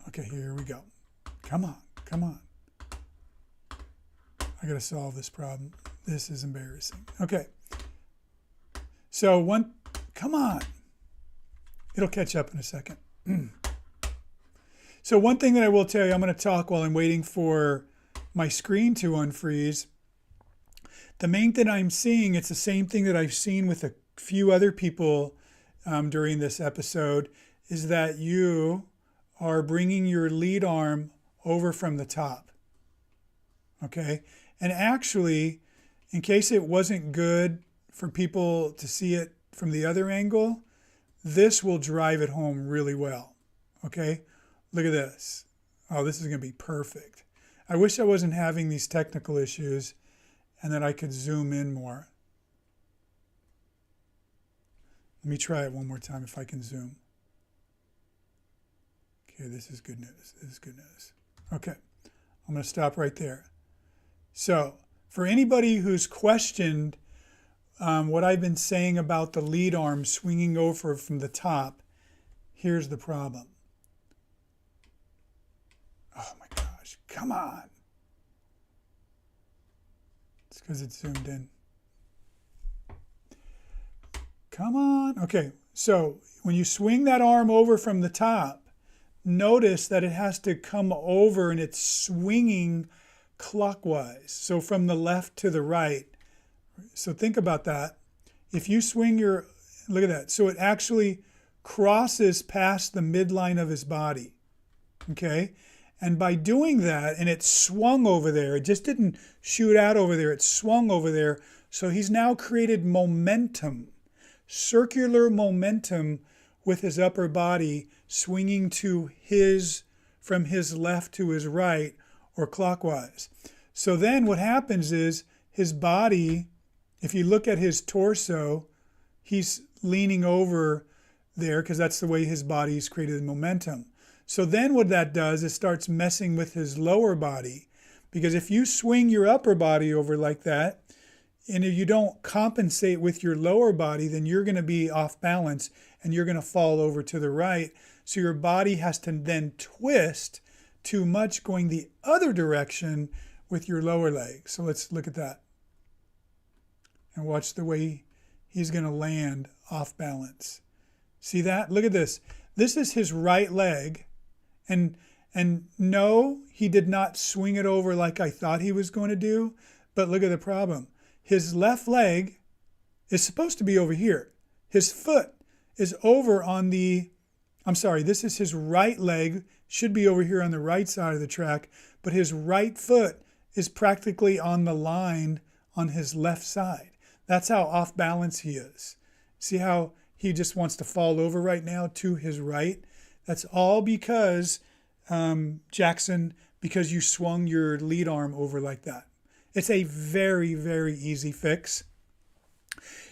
Okay, here we go. Come on, come on. I got to solve this problem. This is embarrassing. Okay. So come on. It'll catch up in a second. So one thing that I will tell you, I'm going to talk while I'm waiting for my screen to unfreeze. The main thing I'm seeing, it's the same thing that I've seen with a few other people during this episode, is that you are bringing your lead arm over from the top. Okay? And actually, in case it wasn't good for people to see it from the other angle, this will drive it home really well. Okay? Look at this. Oh, this is going to be perfect. I wish I wasn't having these technical issues and that I could zoom in more. Let me try it one more time if I can zoom. Okay, this is good news. This is good news. Okay, I'm going to stop right there. So, for anybody who's questioned what I've been saying about the lead arm swinging over from the top, here's the problem. Oh my gosh, come on. It's because it's zoomed in. Come on. Okay, so when you swing that arm over from the top, notice that it has to come over and it's swinging clockwise. So from the left to the right. So think about that. If you swing look at that. So it actually crosses past the midline of his body. Okay? And by doing that, and it swung over there, it just didn't shoot out over there, it swung over there. So he's now created momentum, circular momentum with his upper body swinging from his left to his right or clockwise. So then what happens is his body, if you look at his torso, he's leaning over there because that's the way his body's created momentum. So then what that does is starts messing with his lower body, because if you swing your upper body over like that, and if you don't compensate with your lower body, then you're going to be off balance and you're going to fall over to the right. So your body has to then twist too much going the other direction with your lower leg. So let's look at that. And watch the way he's going to land off balance. See that? Look at this. This is his right leg. And no, he did not swing it over like I thought he was going to do. But look at the problem. His left leg is supposed to be over here. His foot is over on this is his right leg, should be over here on the right side of the track, but his right foot is practically on the line on his left side. That's how off balance he is. See how he just wants to fall over right now to his right? That's all because, Jackson, because you swung your lead arm over like that. It's a very, very easy fix.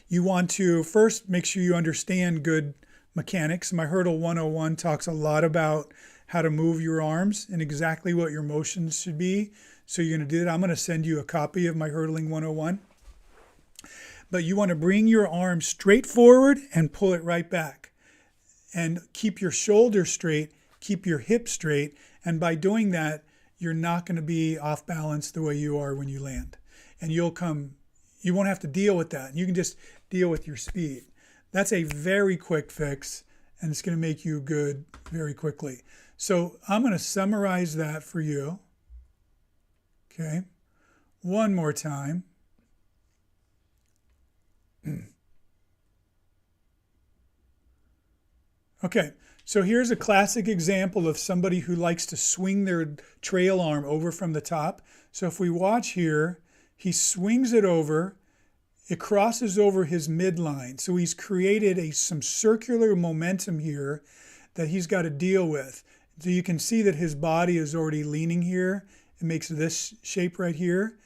You want to first make sure you understand good mechanics. My Hurdle 101 talks a lot about how to move your arms and exactly what your motions should be. So you're going to do that. I'm going to send you a copy of my Hurdling 101. But you want to bring your arm straight forward and pull it right back. And keep your shoulders straight, keep your hips straight. And by doing that, you're not going to be off balance the way you are when you land. And you won't have to deal with that. You can just deal with your speed. That's a very quick fix, and it's going to make you good very quickly. So I'm going to summarize that for you. Okay. One more time. Okay, so here's a classic example of somebody who likes to swing their trail arm over from the top. So if we watch here, he swings it over, it crosses over his midline. So he's created some circular momentum here that he's got to deal with. So you can see that his body is already leaning here. It makes this shape right here.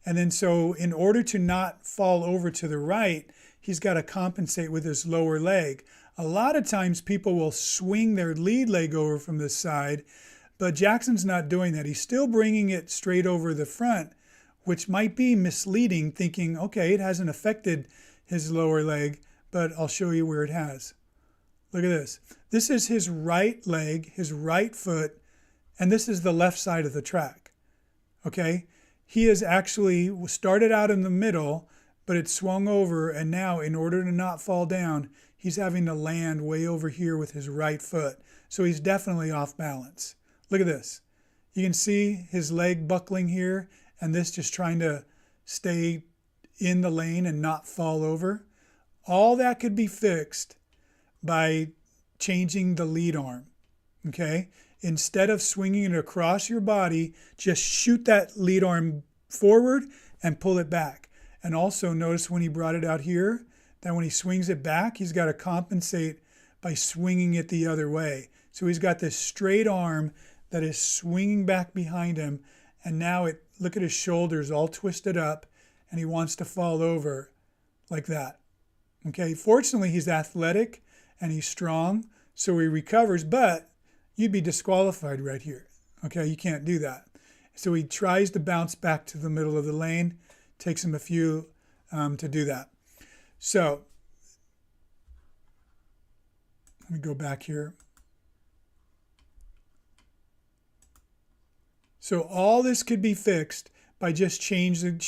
And then so in order to not fall over to the right, he's got to compensate with his lower leg. A lot of times people will swing their lead leg over from this side, but Jackson's not doing that. He's still bringing it straight over the front, which might be misleading, thinking, okay, it hasn't affected his lower leg, but I'll show you where it has. Look at this. This is his right leg, his right foot, and this is the left side of the track. Okay? He has actually started out in the middle, but it swung over, and now in order to not fall down, he's having to land way over here with his right foot. So he's definitely off balance. Look at this. You can see his leg buckling here, and this just trying to stay in the lane and not fall over. All that could be fixed by changing the lead arm. Okay? Instead of swinging it across your body, just shoot that lead arm forward and pull it back. And also notice when he brought it out here, that when he swings it back, he's got to compensate by swinging it the other way. So he's got this straight arm that is swinging back behind him. And now look at his shoulders all twisted up, and he wants to fall over like that. Okay, fortunately, he's athletic and he's strong, so he recovers, but you'd be disqualified right here. Okay, you can't do that. So he tries to bounce back to the middle of the lane. Takes him a few to do that. So let me go back here. So all this could be fixed by just changing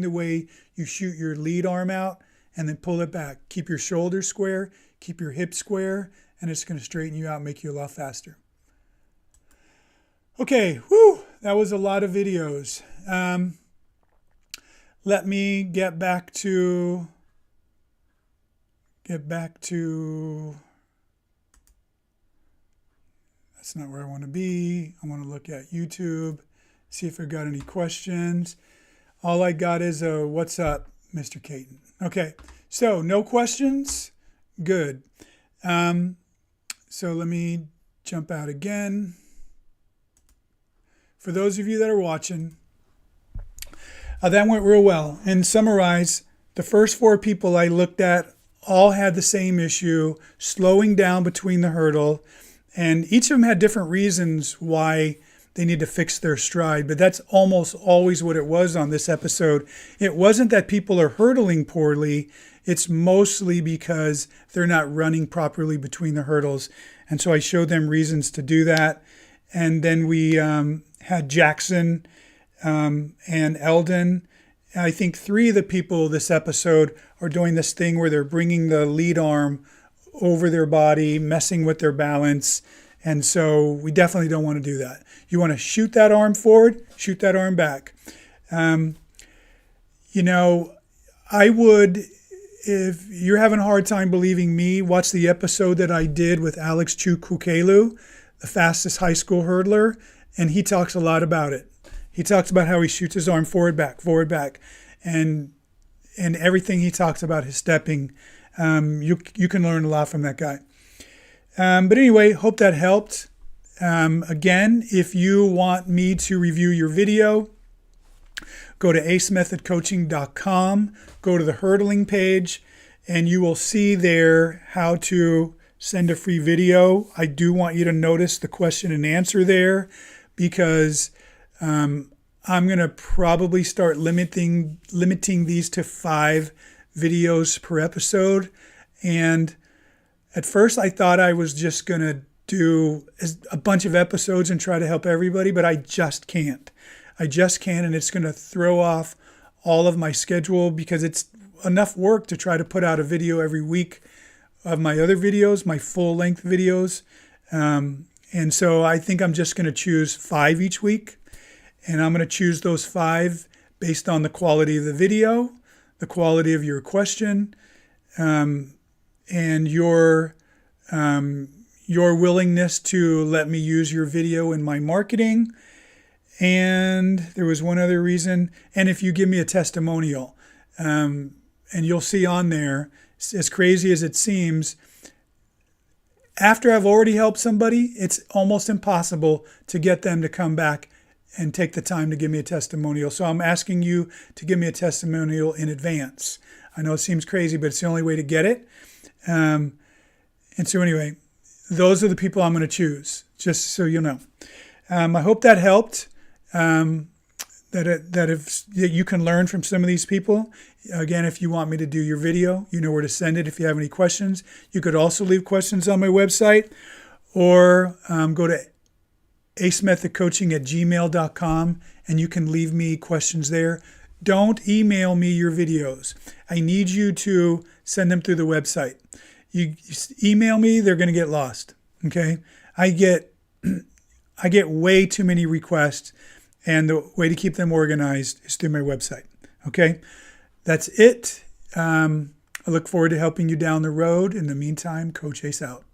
the way you shoot your lead arm out and then pull it back. Keep your shoulders square, keep your hips square, and it's going to straighten you out and make you a lot faster. Okay, that was a lot of videos. Let me get back to that's not where I want to be. I want to look at YouTube, see if I got any questions. All I got is a what's up, Mr. Caton. Okay, so no questions. Good. So let me jump out again. For those of you that are watching, that went real well. And summarize, the first 4 people I looked at all had the same issue, slowing down between the hurdle. And each of them had different reasons why they need to fix their stride. But that's almost always what it was on this episode. It wasn't that people are hurdling poorly. It's mostly because they're not running properly between the hurdles. And so I showed them reasons to do that. And then we had Jackson and Eldon. I think 3 of the people this episode are doing this thing where they're bringing the lead arm over their body, messing with their balance. And so we definitely don't want to do that. You want to shoot that arm forward, shoot that arm back. I would, if you're having a hard time believing me, watch the episode that I did with Alex Chukukelu, the fastest high school hurdler, and he talks a lot about it. He talks about how he shoots his arm forward, back, and everything he talks about his stepping. You can learn a lot from that guy. But anyway, hope that helped. Again, if you want me to review your video, go to acemethodcoaching.com, go to the hurdling page, and you will see there how to send a free video. I do want you to notice the question and answer there, because I'm going to probably start limiting these to 5 videos per episode. And at first I thought I was just going to do a bunch of episodes and try to help everybody, but I just can't. And it's going to throw off all of my schedule, because it's enough work to try to put out a video every week of my other videos, my full length videos. And so I think I'm just going to choose 5 each week. And I'm going to choose those 5 based on the quality of the video, the quality of your question, and your willingness to let me use your video in my marketing. And there was one other reason. And if you give me a testimonial, and you'll see on there, as crazy as it seems, after I've already helped somebody, it's almost impossible to get them to come back and take the time to give me a testimonial. So I'm asking you to give me a testimonial in advance. I know it seems crazy, but it's the only way to get it. And so anyway, those are the people I'm going to choose, just so you know. I hope that helped. that you can learn from some of these people. Again, if you want me to do your video, you know where to send it. If you have any questions, you could also leave questions on my website, or go to acemethodcoaching@gmail.com, and you can leave me questions there. Don't email me your videos. I need you to send them through the website. You email me, they're going to get lost. Okay? I get way too many requests, and the way to keep them organized is through my website. Okay? That's it. I look forward to helping you down the road. In the meantime, Coach Ace out.